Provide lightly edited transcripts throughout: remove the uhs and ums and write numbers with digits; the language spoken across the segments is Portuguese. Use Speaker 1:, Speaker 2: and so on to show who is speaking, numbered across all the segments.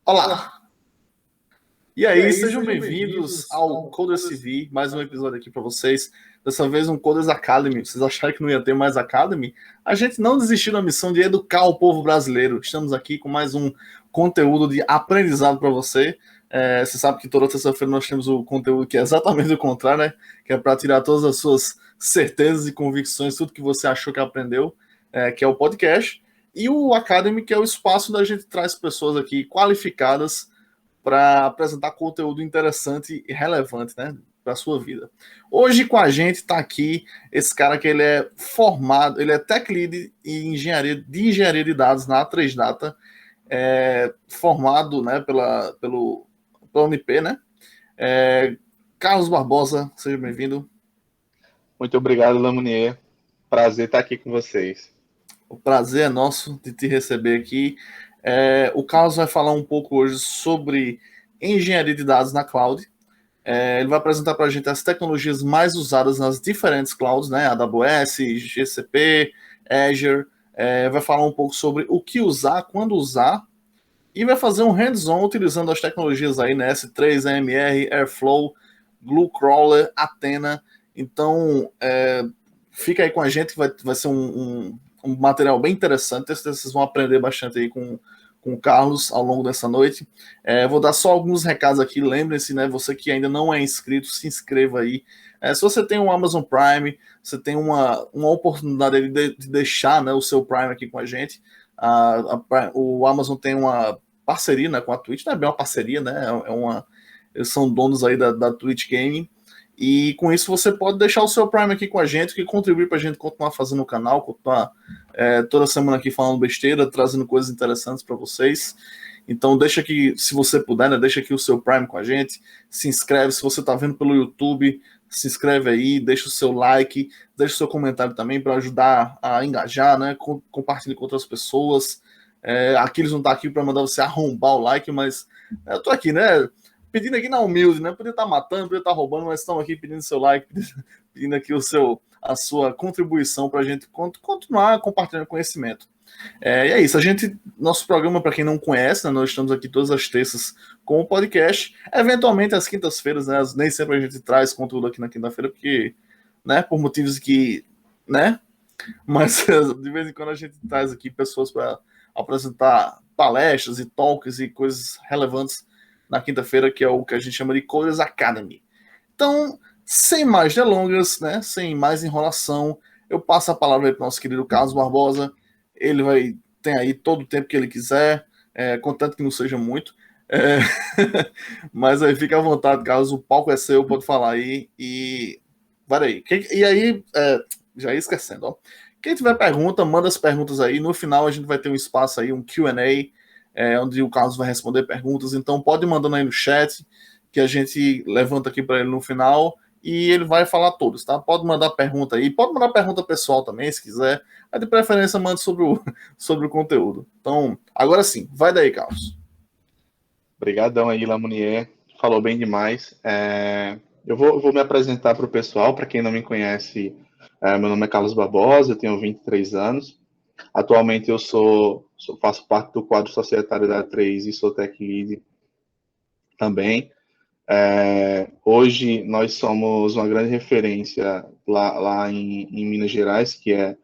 Speaker 1: Olá! E
Speaker 2: E
Speaker 1: aí,
Speaker 2: aí,
Speaker 1: sejam
Speaker 2: sejam
Speaker 1: bem-vindos
Speaker 2: bem-vindos
Speaker 1: ao
Speaker 2: ao
Speaker 1: Coders
Speaker 2: Coders.
Speaker 1: TV, mais um episódio aqui para vocês. Dessa vez um Coders Academy. Vocês acharam que não ia ter mais Academy? A gente não desistiu da missão de educar o povo brasileiro. Estamos aqui com mais um conteúdo de aprendizado para você. Você sabe que toda terça-feira nós temos o conteúdo que é exatamente o contrário, né? Que é para tirar todas as suas certezas e convicções, tudo que você achou que aprendeu, que é o podcast. E o Academy, que é o espaço da gente traz pessoas aqui qualificadas para apresentar conteúdo interessante e relevante, né, para a sua vida. Hoje com a gente está aqui esse cara que ele é formado, ele é Tech Lead em engenharia de dados na A3Data, formado, né, pela UNP, né? Carlos Barbosa, seja bem-vindo.
Speaker 3: Muito obrigado, Lamunier. Prazer estar aqui com vocês.
Speaker 1: O prazer é nosso de te receber aqui. O Carlos vai falar um pouco hoje sobre engenharia de dados na cloud. Ele vai apresentar para a gente as tecnologias mais usadas nas diferentes clouds, né? AWS, GCP, Azure. Vai falar um pouco sobre o que usar, quando usar, e vai fazer um hands-on utilizando as tecnologias aí, né? S3, AMR, Airflow, Gluecrawler, Athena. Então, fica aí com a gente, que vai ser um material bem interessante. Vocês vão aprender bastante aí com o Carlos ao longo dessa noite. Vou dar só alguns recados aqui. Lembrem-se, né? Você que ainda não é inscrito, se inscreva aí. Se você tem um Amazon Prime, você tem uma oportunidade de deixar, né, o seu Prime aqui com a gente. O Amazon tem uma parceria, né, com a Twitch. Não é bem uma parceria, né? Eles são donos aí da Twitch Gaming. E com isso você pode deixar o seu Prime aqui com a gente, que contribui para a gente continuar fazendo o canal, continuar toda semana aqui falando besteira, trazendo coisas interessantes para vocês. Então deixa aqui, se você puder, né, deixa aqui o seu Prime com a gente, se inscreve, se você está vendo pelo YouTube, se inscreve aí, deixa o seu like, deixa o seu comentário também para ajudar a engajar, né, compartilhe com outras pessoas. Aqui eles não estão aqui para mandar você arrombar o like, mas eu tô aqui, né, pedindo aqui na humilde, né? Podia estar matando, podia estar roubando, mas estão aqui pedindo seu like, pedindo aqui a sua contribuição para a gente continuar compartilhando conhecimento. E é isso. Nosso programa, para quem não conhece, né, nós estamos aqui todas as terças com o podcast. Eventualmente, às quintas-feiras, né? Nem sempre a gente traz conteúdo aqui na quinta-feira, porque, né? Por motivos que, né? Mas de vez em quando a gente traz aqui pessoas para apresentar palestras e talks e coisas relevantes na quinta-feira, que é o que a gente chama de Coders Academy. Então, sem mais delongas, né, sem mais enrolação, eu passo a palavra para o nosso querido Carlos Barbosa. Ele tem aí todo o tempo que ele quiser, contanto que não seja muito. Mas aí fica à vontade, Carlos, o palco é seu, pode falar aí. E vai aí. E aí, já ia esquecendo, ó. Quem tiver pergunta, manda as perguntas aí. No final a gente vai ter um espaço aí, um Q&A, onde o Carlos vai responder perguntas. Então pode ir mandando aí no chat, que a gente levanta aqui para ele no final e ele vai falar todos, tá? Pode mandar pergunta aí, pode mandar pergunta pessoal também, se quiser. Mas de preferência mande sobre o conteúdo. Então, agora sim, vai daí, Carlos.
Speaker 3: Obrigadão aí, Lamunier. Falou bem demais. Eu vou me apresentar para o pessoal. Para quem não me conhece, meu nome é Carlos Barbosa, eu tenho 23 anos. Atualmente eu faço parte do quadro societário da A3 e sou Tech Lead também. Hoje nós somos uma grande referência lá em Minas Gerais, que é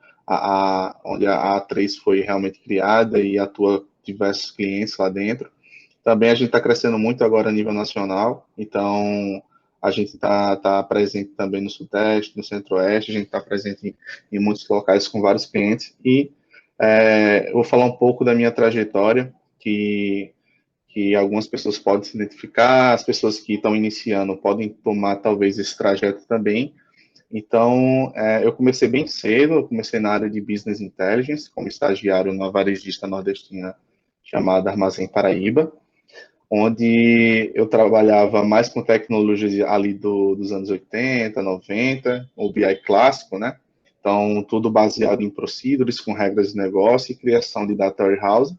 Speaker 3: onde a A3 foi realmente criada e atua diversos clientes lá dentro. Também a gente está crescendo muito agora a nível nacional, então a gente tá presente também no Sudeste, no Centro-Oeste, a gente está presente em muitos locais com vários clientes. E eu vou falar um pouco da minha trajetória, que algumas pessoas podem se identificar, as pessoas que estão iniciando podem tomar talvez esse trajeto também. Então, eu comecei bem cedo, eu comecei na área de Business Intelligence, como estagiário numa varejista nordestina chamada Armazém Paraíba, onde eu trabalhava mais com tecnologias ali dos anos 80, 90, o BI clássico, né? Então, tudo baseado em procedures, com regras de negócio e criação de data warehouse.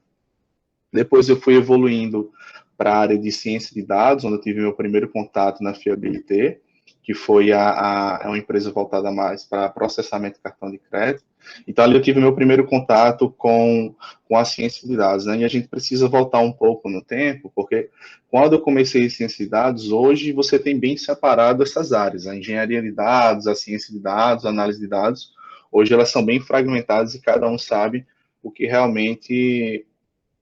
Speaker 3: Depois eu fui evoluindo para a área de ciência de dados, onde eu tive meu primeiro contato na Fiabilité, que foi é uma empresa voltada mais para processamento de cartão de crédito. Então, ali eu tive meu primeiro contato com a ciência de dados, né? E a gente precisa voltar um pouco no tempo, porque quando eu comecei em ciência de dados, hoje você tem bem separado essas áreas, a engenharia de dados, a ciência de dados, a análise de dados. Hoje elas são bem fragmentadas e cada um sabe o que realmente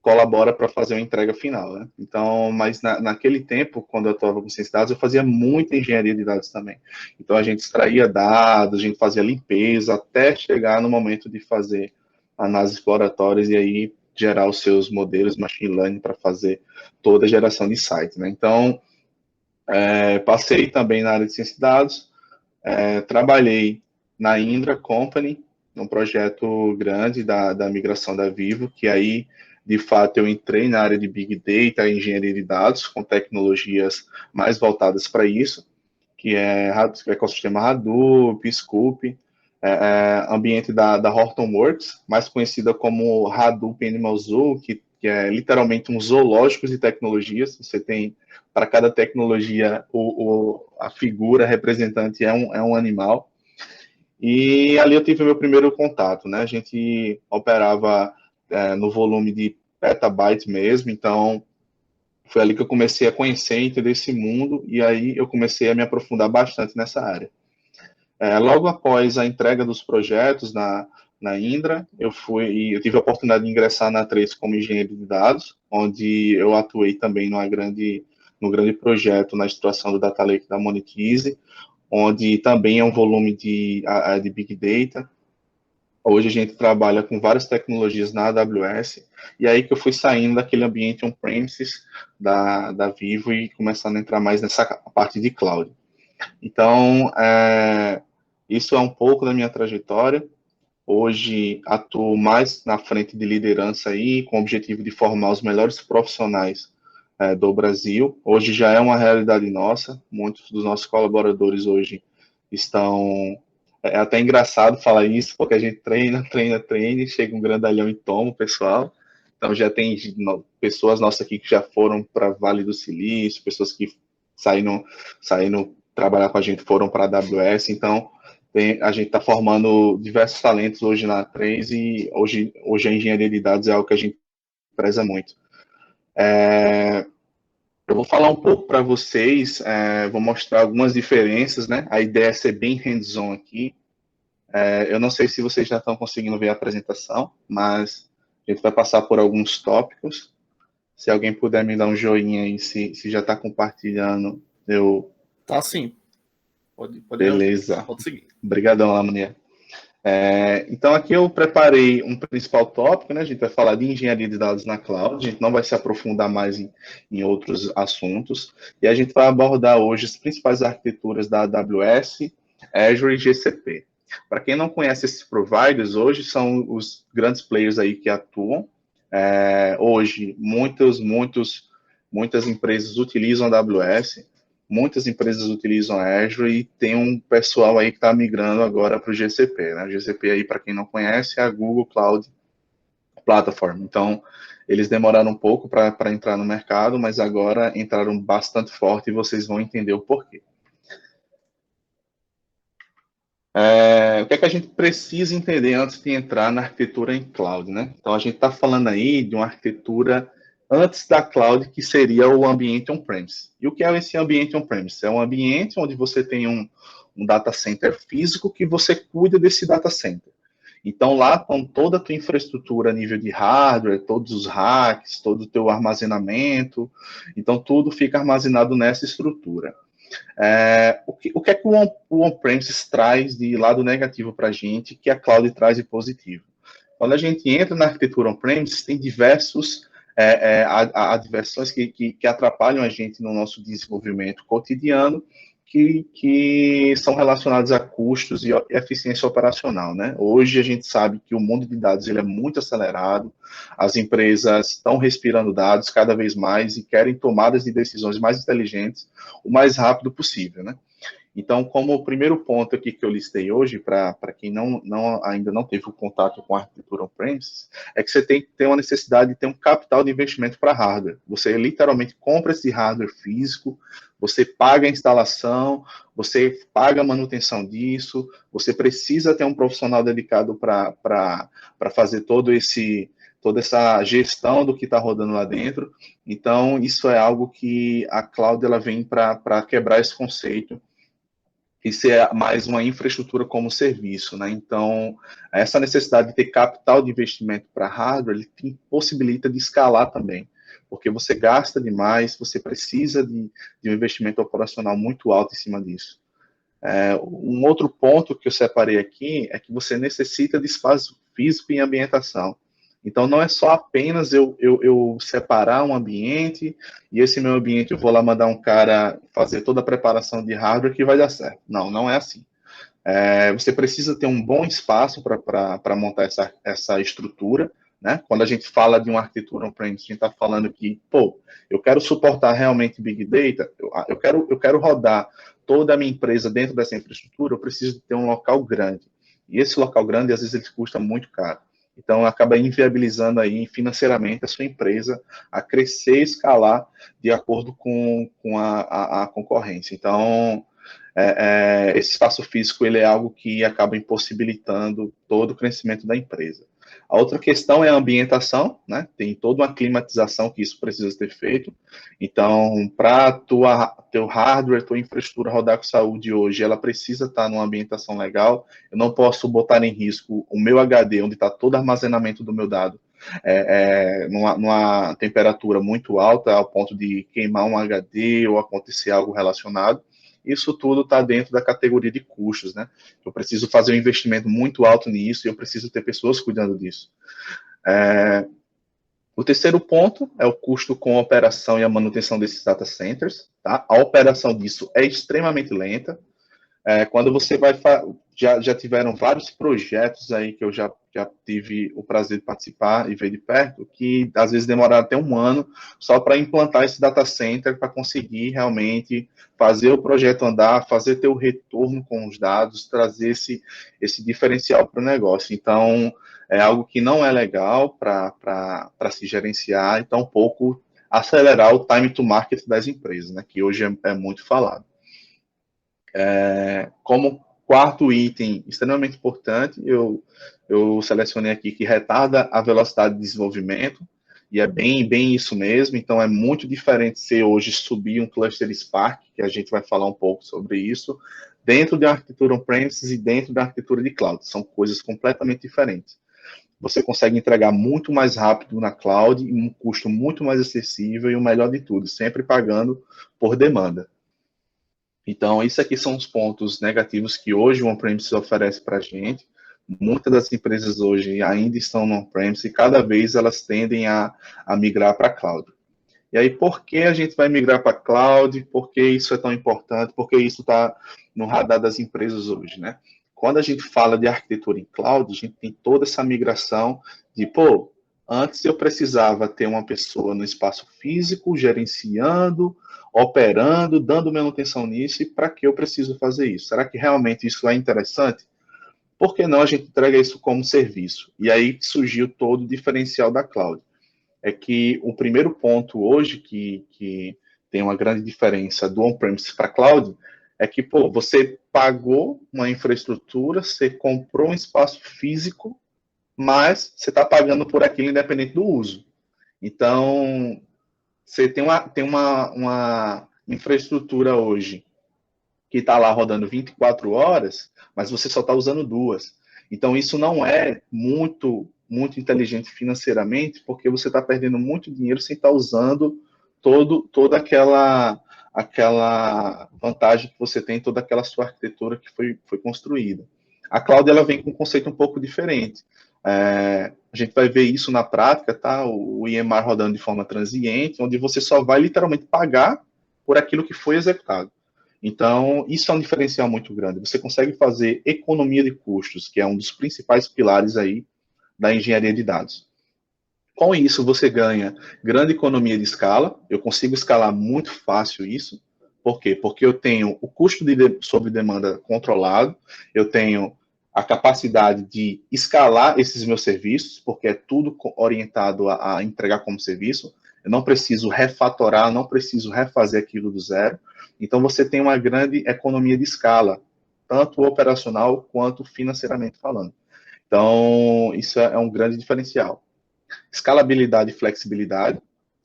Speaker 3: colabora para fazer uma entrega final, né? Então, mas naquele tempo, quando eu estava com ciência de dados, eu fazia muita engenharia de dados também. Então, a gente extraía dados, a gente fazia limpeza, até chegar no momento de fazer análises exploratórias e aí gerar os seus modelos machine learning para fazer toda a geração de sites, né? Então, passei também na área de ciência de dados, trabalhei na Indra Company, num projeto grande da migração da Vivo, que aí, de fato, eu entrei na área de Big Data e engenharia de dados, com tecnologias mais voltadas para isso, que é ecossistema Hadoop, Scoop, ambiente da Hortonworks, mais conhecida como Hadoop Animal Zoo, que é literalmente um zoológico de tecnologias. Você tem, para cada tecnologia, a figura representante é um animal. E ali eu tive meu primeiro contato, né? A gente operava no volume de petabytes mesmo, então foi ali que eu comecei a conhecer e entender esse mundo, e aí eu comecei a me aprofundar bastante nessa área. Logo após a entrega dos projetos na Indra, eu tive a oportunidade de ingressar na Trace como engenheiro de dados, onde eu atuei também no grande projeto na situação do Data Lake da Monetize, onde também é um volume de Big Data. Hoje a gente trabalha com várias tecnologias na AWS, e aí que eu fui saindo daquele ambiente on-premises da Vivo e começando a entrar mais nessa parte de cloud. Então, isso é um pouco da minha trajetória. Hoje atuo mais na frente de liderança aí, com o objetivo de formar os melhores profissionais do Brasil. Hoje já é uma realidade nossa, muitos dos nossos colaboradores hoje estão... É até engraçado falar isso, porque a gente treina, e chega um grandalhão e toma o pessoal. Então já tem pessoas nossas aqui que já foram para Vale do Silício, pessoas que saíram trabalhar com a gente foram para a AWS, então a gente está formando diversos talentos hoje na A3 e hoje a engenharia de dados é algo que a gente preza muito. Eu vou falar um pouco para vocês, vou mostrar algumas diferenças, né? A ideia é ser bem hands-on aqui. Eu não sei se vocês já estão conseguindo ver a apresentação, mas a gente vai passar por alguns tópicos. Se alguém puder me dar um joinha aí, se já está compartilhando, eu...
Speaker 1: Tá sim. Pode
Speaker 3: Beleza.
Speaker 1: pode seguir.
Speaker 3: Obrigadão, Lamania. Então, aqui eu preparei um principal tópico, né? A gente vai falar de engenharia de dados na cloud, a gente não vai se aprofundar mais em outros assuntos, e a gente vai abordar hoje as principais arquiteturas da AWS, Azure e GCP. Para quem não conhece esses providers, hoje são os grandes players aí que atuam. Hoje, muitas empresas utilizam a AWS, muitas empresas utilizam a Azure e tem um pessoal aí que está migrando agora para o GCP, né? O GCP aí, para quem não conhece, é a Google Cloud Platform. Então, eles demoraram um pouco para entrar no mercado, mas agora entraram bastante forte e vocês vão entender o porquê. O que é que a gente precisa entender antes de entrar na arquitetura em cloud, né? Então, a gente está falando aí de uma arquitetura antes da cloud, que seria o ambiente on-premise. E o que é esse ambiente on-premise? É um ambiente onde você tem um data center físico que você cuida desse data center. Então, lá com toda a tua infraestrutura a nível de hardware, todos os racks, todo o teu armazenamento, então tudo fica armazenado nessa estrutura. O que é que o on-premises traz de lado negativo para a gente, que a cloud traz de positivo? Quando a gente entra na arquitetura on-premises, tem diversos adversões que atrapalham a gente no nosso desenvolvimento cotidiano, que são relacionados a custos e eficiência operacional, né? Hoje a gente sabe que o mundo de dados ele é muito acelerado, as empresas estão respirando dados cada vez mais e querem tomadas de decisões mais inteligentes o mais rápido possível, né? Então, como o primeiro ponto aqui que eu listei hoje, para quem ainda não teve o contato com a arquitetura on-premises, é que você tem que ter uma necessidade de ter um capital de investimento para hardware. Você literalmente compra esse hardware físico, você paga a instalação, você paga a manutenção disso, você precisa ter um profissional dedicado para fazer toda essa gestão do que está rodando lá dentro. Então, isso é algo que a cloud ela vem para quebrar esse conceito e ser mais uma infraestrutura como serviço, né? Então, essa necessidade de ter capital de investimento para hardware, ele te possibilita de escalar também, porque você gasta demais, você precisa de um investimento operacional muito alto em cima disso. Um outro ponto que eu separei aqui é que você necessita de espaço físico e ambientação. Então, não é só apenas eu separar um ambiente e esse meu ambiente eu vou lá mandar um cara fazer toda a preparação de hardware que vai dar certo. Não, não é assim. Você precisa ter um bom espaço para montar essa estrutura, né? Quando a gente fala de uma arquitetura on-premise, a gente está falando que, pô, eu quero suportar realmente Big Data, eu quero rodar toda a minha empresa dentro dessa infraestrutura, eu preciso ter um local grande. E esse local grande, às vezes, ele custa muito caro. Então, acaba inviabilizando aí financeiramente a sua empresa a crescer e escalar de acordo com a concorrência. Então, esse espaço físico ele é algo que acaba impossibilitando todo o crescimento da empresa. A outra questão é a ambientação, né? Tem toda uma climatização que isso precisa ser feito. Então, para teu hardware, tua infraestrutura rodar com saúde hoje, ela precisa estar numa ambientação legal. Eu não posso botar em risco o meu HD, onde está todo o armazenamento do meu dado, numa temperatura muito alta, ao ponto de queimar um HD ou acontecer algo relacionado. Isso tudo está dentro da categoria de custos, né? Eu preciso fazer um investimento muito alto nisso e eu preciso ter pessoas cuidando disso. O terceiro ponto é o custo com a operação e a manutenção desses data centers. Tá? A operação disso é extremamente lenta. Quando você vai... Já tiveram vários projetos aí que eu já tive o prazer de participar e ver de perto, que às vezes demoraram até um ano só para implantar esse data center, para conseguir realmente fazer o projeto andar, fazer ter o retorno com os dados, trazer esse diferencial para o negócio. Então, é algo que não é legal para se gerenciar e tampouco acelerar o time to market das empresas, né, que hoje é muito falado. Como quarto item extremamente importante, eu selecionei aqui que retarda a velocidade de desenvolvimento, e é bem isso mesmo. Então, é muito diferente se hoje subir um cluster Spark, que a gente vai falar um pouco sobre isso, dentro da arquitetura on-premises e dentro da arquitetura de cloud. São coisas completamente diferentes. Você consegue entregar muito mais rápido na cloud, em um custo muito mais acessível e o melhor de tudo, sempre pagando por demanda. Então, isso aqui são os pontos negativos que hoje o on-premise oferece para a gente. Muitas das empresas hoje ainda estão no on-premise e cada vez elas tendem a migrar para a cloud. E aí, por que a gente vai migrar para a cloud? Por que isso é tão importante? Por que isso está no radar das empresas hoje, né? Quando a gente fala de arquitetura em cloud, a gente tem toda essa migração de, pô, antes eu precisava ter uma pessoa no espaço físico, gerenciando, operando, dando manutenção nisso, e para que eu preciso fazer isso? Será que realmente isso é interessante? Por que não a gente entrega isso como serviço? E aí surgiu todo o diferencial da cloud. É que o primeiro ponto hoje que tem uma grande diferença do on-premise para cloud é que, pô, você pagou uma infraestrutura, você comprou um espaço físico, mas você está pagando por aquilo independente do uso. Então, você tem uma infraestrutura hoje que está lá rodando 24 horas, mas você só está usando 2. Então, isso não é muito inteligente financeiramente, porque você está perdendo muito dinheiro sem estar usando toda aquela vantagem que você tem, toda aquela sua arquitetura que foi construída. A cloud ela vem com um conceito um pouco diferente. A gente vai ver isso na prática, tá? O EMR rodando de forma transiente, onde você só vai literalmente pagar por aquilo que foi executado. Então, isso é um diferencial muito grande. Você consegue fazer economia de custos, que é um dos principais pilares aí da engenharia de dados. Com isso, você ganha grande economia de escala. Eu consigo escalar muito fácil isso, Por quê? Porque eu tenho o custo sobre demanda controlado, eu tenho a capacidade de escalar esses meus serviços, porque é tudo orientado a entregar como serviço. Eu não preciso refatorar, não preciso refazer aquilo do zero. Então, você tem uma grande economia de escala, tanto operacional quanto financeiramente falando. Então, isso é um grande diferencial. Escalabilidade e flexibilidade,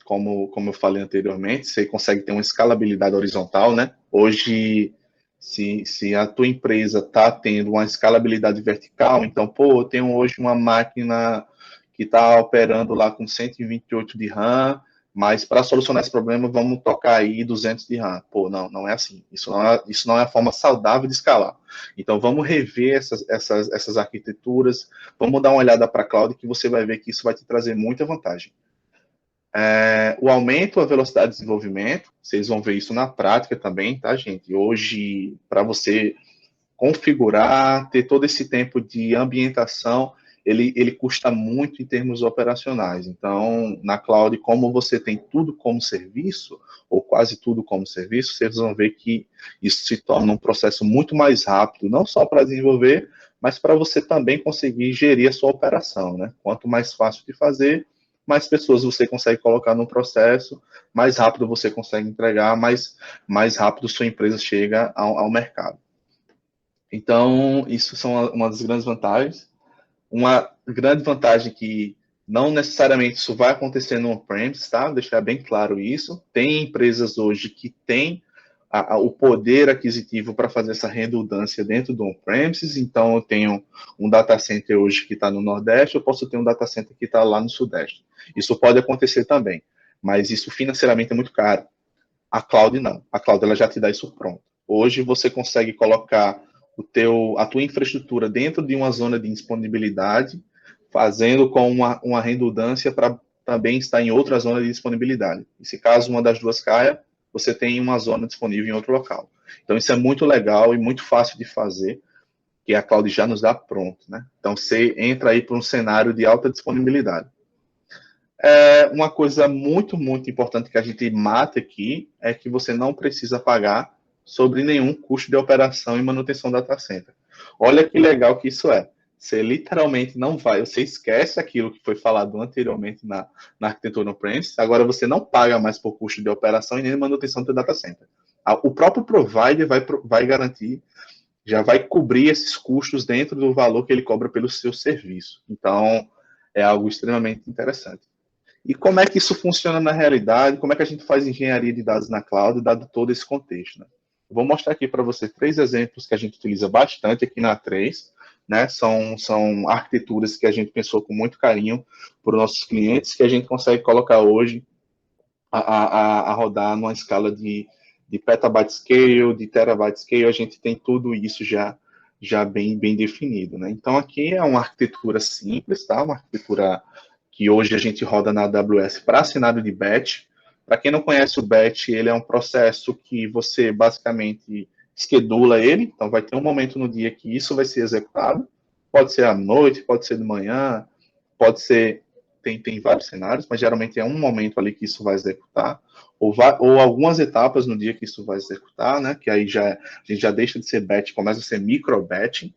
Speaker 3: como eu falei anteriormente, você consegue ter uma escalabilidade horizontal, né? Hoje, se a tua empresa está tendo uma escalabilidade vertical, então, pô, eu tenho hoje uma máquina que está operando lá com 128 de RAM, mas para solucionar esse problema, vamos tocar aí 200 de RAM. Pô, não é assim. Isso não é a forma saudável de escalar. Então, vamos rever essas arquiteturas, vamos dar uma olhada para a cloud, que você vai ver que isso vai te trazer muita vantagem. O aumento da velocidade de desenvolvimento, vocês vão ver isso na prática também, tá, gente? Hoje, para você configurar, ter todo esse tempo de ambientação, ele custa muito em termos operacionais. Então, na cloud, como você tem tudo como serviço, ou quase tudo como serviço, vocês vão ver que isso se torna um processo muito mais rápido, não só para desenvolver, mas para você também conseguir gerir a sua operação, né? Quanto mais fácil de fazer, mais pessoas você consegue colocar no processo, mais rápido você consegue entregar, mais rápido sua empresa chega ao mercado. Então, isso são uma das grandes vantagens. Uma grande vantagem que não necessariamente isso vai acontecer no on-premise, tá? Deixar bem claro isso. Tem empresas hoje que têm o poder aquisitivo para fazer essa redundância dentro do on-premises. Então, eu tenho um data center hoje que está no Nordeste, eu posso ter um data center que está lá no Sudeste. Isso pode acontecer também, mas isso financeiramente é muito caro. A cloud não. A cloud ela já te dá isso pronto. Hoje você consegue colocar a tua infraestrutura dentro de uma zona de disponibilidade, fazendo com uma redundância para também estar em outra zona de disponibilidade. E se caso uma das duas caia, você tem uma zona disponível em outro local. Então isso é muito legal e muito fácil de fazer, que a cloud já nos dá pronto, né? Então você entra aí para um cenário de alta disponibilidade. Uma coisa muito, muito importante que a gente mata aqui é que você não precisa pagar sobre nenhum custo de operação e manutenção do data center. Olha que legal que isso é. Você literalmente não vai, você esquece aquilo que foi falado anteriormente na arquitetura on-premise, agora você não paga mais por custo de operação e nem de manutenção do data center. O próprio provider vai garantir, já vai cobrir esses custos dentro do valor que ele cobra pelo seu serviço. Então, é algo extremamente interessante. E como é que isso funciona na realidade? Como é que a gente faz engenharia de dados na cloud, dado todo esse contexto? Né? Vou mostrar aqui para você 3 exemplos que a gente utiliza bastante aqui na A3, né? São arquiteturas que a gente pensou com muito carinho para os nossos clientes, que a gente consegue colocar hoje a rodar numa escala de petabyte scale, de terabyte scale, a gente tem tudo isso já bem definido. Né? Então, aqui é uma arquitetura simples, tá? Uma arquitetura que hoje a gente roda na AWS para cenário de batch. Para quem não conhece o batch, ele é um processo que você basicamente schedula ele, então vai ter um momento no dia que isso vai ser executado, pode ser à noite, pode ser de manhã, pode ser, tem vários cenários, mas geralmente é um momento ali que isso vai executar, ou algumas etapas no dia que isso vai executar, né, que aí a gente já deixa de ser batch, começa a ser micro-batching.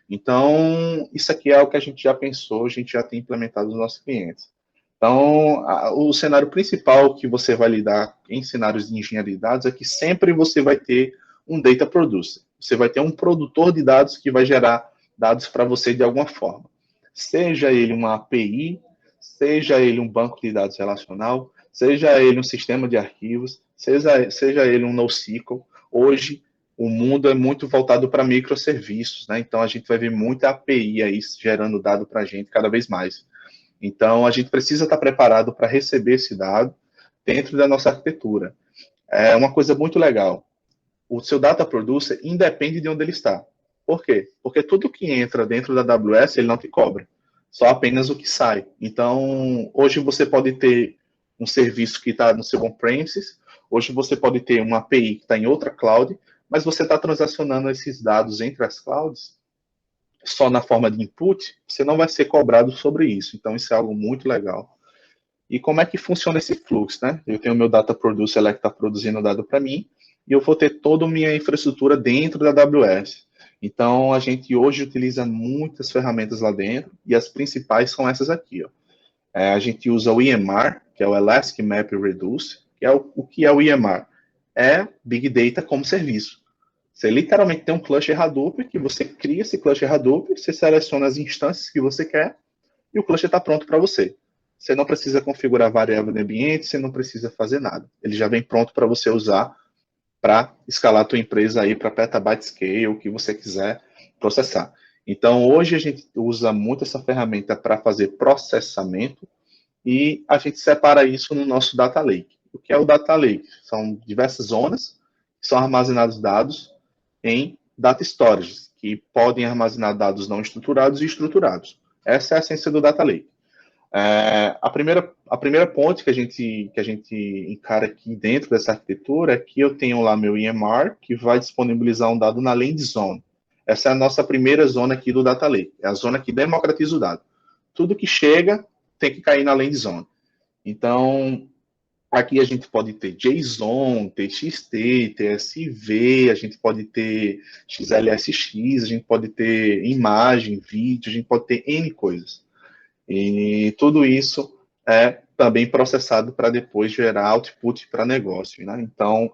Speaker 3: Então, isso aqui é o que a gente já pensou, a gente já tem implementado nos nossos clientes. Então, o cenário principal que você vai lidar em cenários de engenharia de dados é que sempre você vai ter um data producer. Você vai ter um produtor de dados que vai gerar dados para você de alguma forma. Seja ele uma API, seja ele um banco de dados relacional, seja ele um sistema de arquivos, seja ele um NoSQL. Hoje, o mundo é muito voltado para microserviços, né? Então, a gente vai ver muita API aí gerando dado para a gente cada vez mais. Então, a gente precisa estar preparado para receber esse dado dentro da nossa arquitetura. É uma coisa muito legal. O seu data producer independe de onde ele está. Por quê? Porque tudo que entra dentro da AWS, ele não te cobra. Só apenas o que sai. Então, hoje você pode ter um serviço que está no seu on-premises, hoje você pode ter uma API que está em outra cloud, mas você está transacionando esses dados entre as clouds só na forma de input, você não vai ser cobrado sobre isso. Então, isso é algo muito legal. E como é que funciona esse fluxo, né? Eu tenho o meu data producer lá que está produzindo dado para mim, e eu vou ter toda a minha infraestrutura dentro da AWS. Então, a gente hoje utiliza muitas ferramentas lá dentro, e as principais são essas aqui. Ó. A gente usa o EMR, que é o Elastic Map Reduce, que é o que é o EMR? É Big Data como serviço. Você literalmente tem um cluster Hadoop, que você cria esse cluster Hadoop, você seleciona as instâncias que você quer, e o cluster está pronto para você. Você não precisa configurar variável de ambiente, você não precisa fazer nada. Ele já vem pronto para você usar para escalar a tua empresa aí para petabyte scale, o que você quiser processar. Então, hoje a gente usa muito essa ferramenta para fazer processamento e a gente separa isso no nosso Data Lake. O que é o Data Lake? São diversas zonas que são armazenados dados em data storage, que podem armazenar dados não estruturados e estruturados. Essa é a essência do Data Lake. A primeira ponte que a gente encara aqui dentro dessa arquitetura é que eu tenho lá meu EMR, que vai disponibilizar um dado na Land Zone. Essa é a nossa primeira zona aqui do Data Lake, é a zona que democratiza o dado. Tudo que chega tem que cair na Land Zone. Então, aqui a gente pode ter JSON, TXT, TSV, a gente pode ter XLSX, a gente pode ter imagem, vídeo, a gente pode ter N coisas. E tudo isso é também processado para depois gerar output para negócio. Né? Então,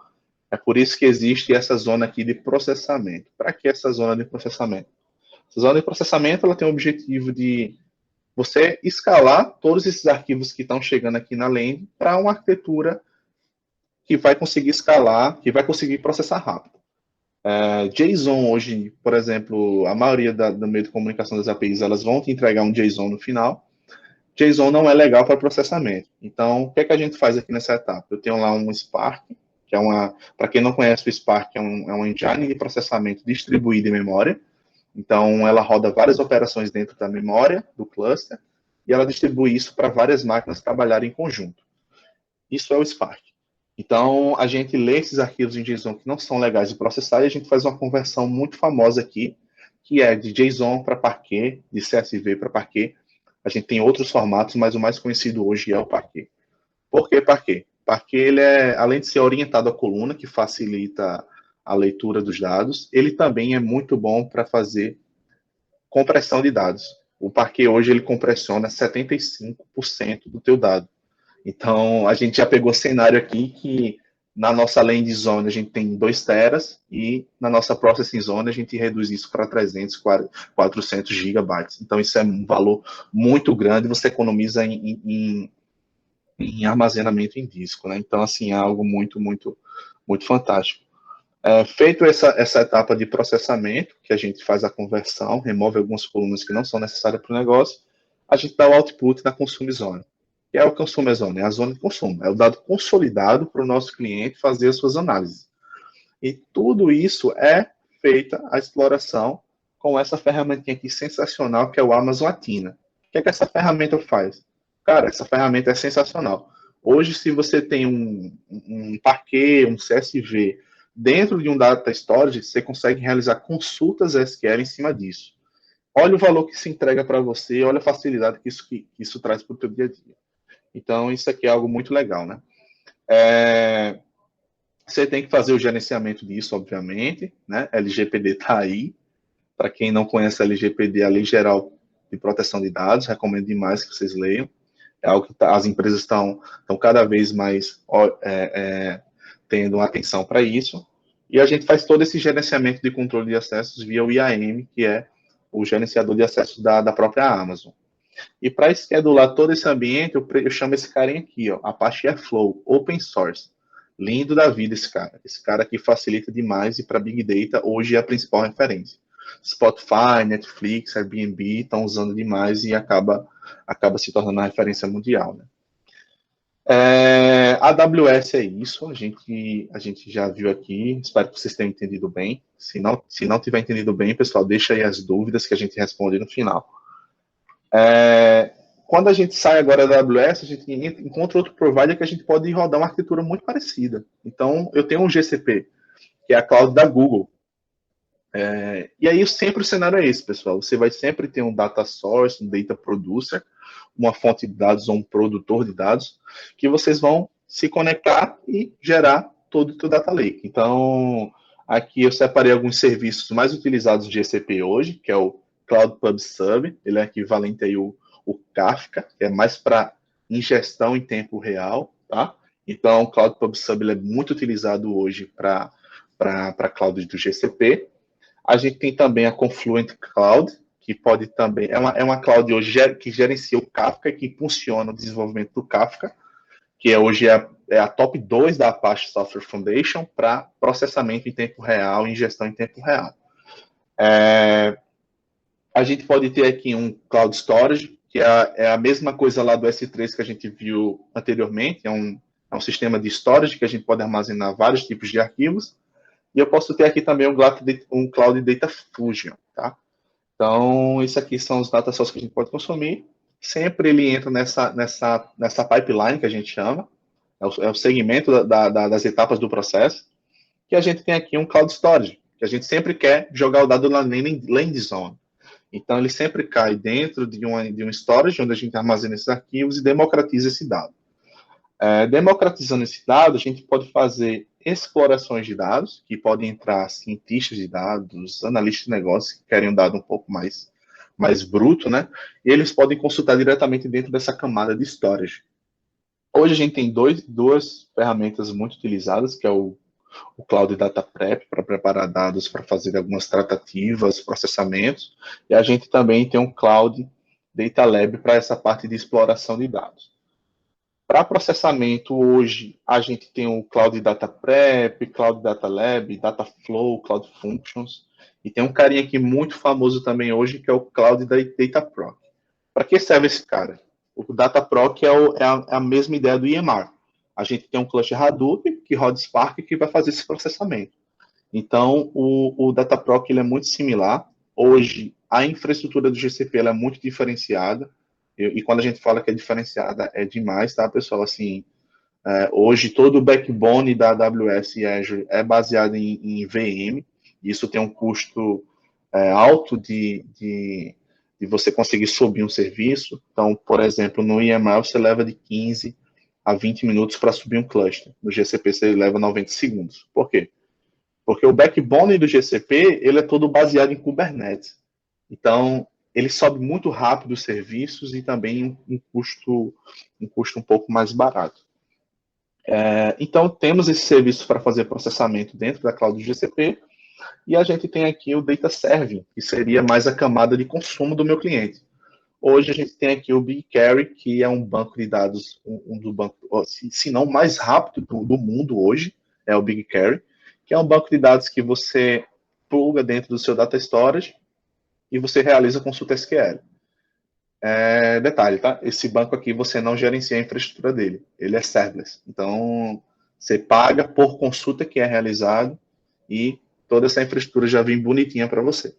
Speaker 3: é por isso que existe essa zona aqui de processamento. Para que essa zona de processamento? Essa zona de processamento ela tem o objetivo de você escalar todos esses arquivos que estão chegando aqui na Land para uma arquitetura que vai conseguir escalar, que vai conseguir processar rápido. JSON hoje, por exemplo, a maioria do meio de comunicação das APIs, elas vão te entregar um JSON no final. JSON não é legal para processamento. Então, o que é que a gente faz aqui nessa etapa? Eu tenho lá um Spark, que é para quem não conhece o Spark, é um engine de processamento distribuído em memória. Então, ela roda várias operações dentro da memória, do cluster, e ela distribui isso para várias máquinas trabalharem em conjunto. Isso é o Spark. Então, a gente lê esses arquivos em JSON que não são legais de processar e a gente faz uma conversão muito famosa aqui, que é de JSON para Parquet, de CSV para Parquet. A gente tem outros formatos, mas o mais conhecido hoje é o Parquet. Por que Parquet? Parquet, ele além de ser orientado à coluna, que facilita a leitura dos dados, ele também é muito bom para fazer compressão de dados. O Parquet hoje ele compressiona 75% do teu dado. Então, a gente já pegou cenário aqui que na nossa Land Zone a gente tem 2 teras e na nossa Processing Zone a gente reduz isso para 300, 400 gigabytes. Então, isso é um valor muito grande, você economiza em armazenamento em disco. Né? Então, assim, é algo muito, muito, muito fantástico. Feito essa etapa de processamento, que a gente faz a conversão, remove algumas colunas que não são necessárias para o negócio, a gente dá o output na Consume Zone. Que é o Consumer Zone? É a zona de consumo. É o dado consolidado para o nosso cliente fazer as suas análises. E tudo isso é feita a exploração com essa ferramentinha aqui sensacional, que é o Amazon Athena. O que é que essa ferramenta faz? Cara, essa ferramenta é sensacional. Hoje, se você tem um Parquet, um CSV, dentro de um Data Storage, você consegue realizar consultas SQL em cima disso. Olha o valor que se entrega para você, olha a facilidade que isso traz para o teu dia a dia. Então, isso aqui é algo muito legal, né? Você tem que fazer o gerenciamento disso, obviamente, né? LGPD está aí. Para quem não conhece a LGPD, a Lei Geral de Proteção de Dados, recomendo demais que vocês leiam. É algo que as empresas estão cada vez mais tendo atenção para isso. E a gente faz todo esse gerenciamento de controle de acessos via o IAM, que é o gerenciador de acessos da própria Amazon. E para esquedular todo esse ambiente, eu chamo esse carinha aqui, ó, Apache Airflow, Open Source. Lindo da vida esse cara. Esse cara aqui facilita demais e para Big Data hoje é a principal referência. Spotify, Netflix, Airbnb estão usando demais e acaba se tornando uma referência mundial. Né? A AWS é isso, a gente já viu aqui, espero que vocês tenham entendido bem. Se não tiver entendido bem, pessoal, deixa aí as dúvidas que a gente responde no final. Quando a gente sai agora da AWS, a gente encontra outro provider que a gente pode rodar uma arquitetura muito parecida. Então, eu tenho um GCP, que é a cloud da Google. E aí, sempre o cenário é esse, pessoal. Você vai sempre ter um data source, um data producer, uma fonte de dados ou um produtor de dados, que vocês vão se conectar e gerar todo o teu Data Lake. Então, aqui eu separei alguns serviços mais utilizados de GCP hoje, que é o Cloud Pub Sub, ele é equivalente aí o Kafka, que é mais para ingestão em tempo real, tá? Então, o Cloud Pub Sub ele é muito utilizado hoje para cloud do GCP. A gente tem também a Confluent Cloud, que pode também, é uma cloud hoje que gerencia o Kafka, que funciona o desenvolvimento do Kafka, que hoje é a top 2 da Apache Software Foundation para processamento em tempo real e ingestão em tempo real. A gente pode ter aqui um Cloud Storage, que é a mesma coisa lá do S3 que a gente viu anteriormente, é um sistema de storage que a gente pode armazenar vários tipos de arquivos, e eu posso ter aqui também um Cloud Data Fusion, tá? Então, isso aqui são os data sources que a gente pode consumir. Sempre ele entra nessa pipeline que a gente chama, é o segmento das etapas do processo, que a gente tem aqui um Cloud Storage, que a gente sempre quer jogar o dado na Land Zone. Então, ele sempre cai dentro de um storage, onde a gente armazena esses arquivos e democratiza esse dado. Democratizando esse dado, a gente pode fazer explorações de dados, que podem entrar cientistas de dados, analistas de negócios, que querem um dado um pouco mais bruto, né? E eles podem consultar diretamente dentro dessa camada de storage. Hoje a gente tem duas ferramentas muito utilizadas, que é o Cloud Data Prep, para preparar dados para fazer algumas tratativas, processamentos, e a gente também tem um Cloud Data Lab para essa parte de exploração de dados. Para processamento, hoje, a gente tem o Cloud Data Prep, Cloud Data Lab, Data Flow, Cloud Functions, e tem um carinha aqui muito famoso também hoje, que é o Cloud Data Proc. Para que serve esse cara? O Data Proc é a mesma ideia do EMR. A gente tem um cluster Hadoop, que roda Spark, que vai fazer esse processamento. Então, o Data Proc ele é muito similar. Hoje, a infraestrutura do GCP ela é muito diferenciada. E quando a gente fala que é diferenciada, é demais, tá, pessoal? Assim, hoje, todo o backbone da AWS e Azure é baseado em VM. Isso tem um custo alto de você conseguir subir um serviço. Então, por exemplo, no EMR você leva de 15 a 20 minutos para subir um cluster. No GCP você leva 90 segundos. Por quê? Porque o backbone do GCP ele é todo baseado em Kubernetes. Então, ele sobe muito rápido os serviços e também um custo um pouco mais barato. Então, temos esse serviço para fazer processamento dentro da cloud do GCP, e a gente tem aqui o Data Serving, que seria mais a camada de consumo do meu cliente. Hoje a gente tem aqui o BigQuery, que é um banco de dados, um do banco, se não o mais rápido do mundo hoje, é o BigQuery, que é um banco de dados que você pluga dentro do seu data storage e você realiza consulta SQL. Detalhe, tá? Esse banco aqui você não gerencia a infraestrutura dele, ele é serverless. Então, você paga por consulta que é realizado e toda essa infraestrutura já vem bonitinha para você.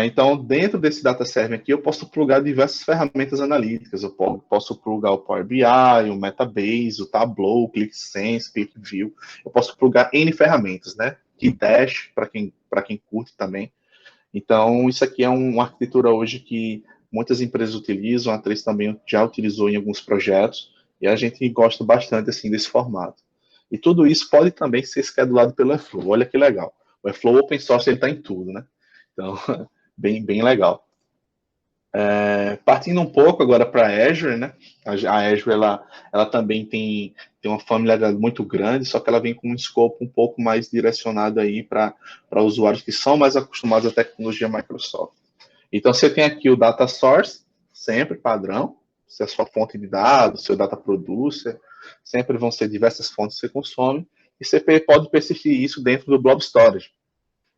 Speaker 3: Então, dentro desse data serving aqui, eu posso plugar diversas ferramentas analíticas. Eu posso plugar o Power BI, o Metabase, o Tableau, o ClickSense, ClickView. Eu posso plugar N ferramentas, né? Dash, para quem curte também. Então, isso aqui é uma arquitetura hoje que muitas empresas utilizam, a A3 também já utilizou em alguns projetos, e a gente gosta bastante assim, desse formato. E tudo isso pode também ser schedulado pelo Airflow. Olha que legal. O Airflow Open Source está em tudo, né? Então, bem legal. Partindo um pouco agora para a Azure, né? A Azure ela também tem uma familiaridade muito grande, só que ela vem com um escopo um pouco mais direcionado aí para usuários que são mais acostumados à tecnologia Microsoft. Então, você tem aqui o Data Source, sempre padrão, se é a sua fonte de dados, seu Data Producer, sempre vão ser diversas fontes que você consome, e você pode persistir isso dentro do Blob Storage.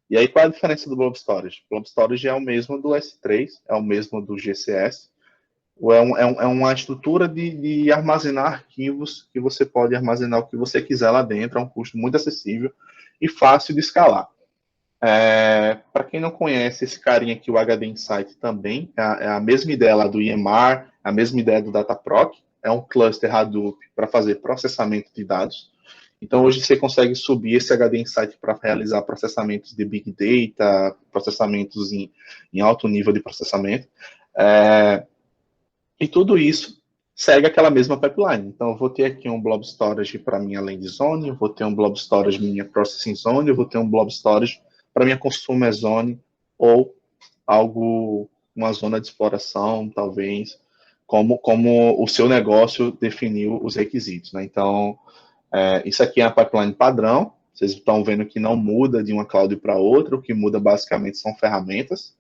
Speaker 3: E aí, qual é a diferença do Blob Storage? O Blob Storage é o mesmo do S3, é o mesmo do GCS, é uma estrutura de armazenar arquivos que você pode armazenar o que você quiser lá dentro, a um custo muito acessível e fácil de escalar. Para quem não conhece, esse carinha aqui, o HD Insight, também é a mesma ideia lá do EMR, a mesma ideia do Dataproc, é um cluster Hadoop para fazer processamento de dados. Então, hoje você consegue subir esse HD Insight para realizar processamentos de Big Data, processamentos em alto nível de processamento. E tudo isso segue aquela mesma pipeline. Então, eu vou ter aqui um blob storage para minha land zone, eu vou ter um blob storage minha processing zone, eu vou ter um blob storage para minha consumer zone, ou algo, uma zona de exploração, talvez, como o seu negócio definiu os requisitos, né? Então, isso aqui é a pipeline padrão. Vocês estão vendo que não muda de uma cloud para outra, o que muda basicamente são ferramentas.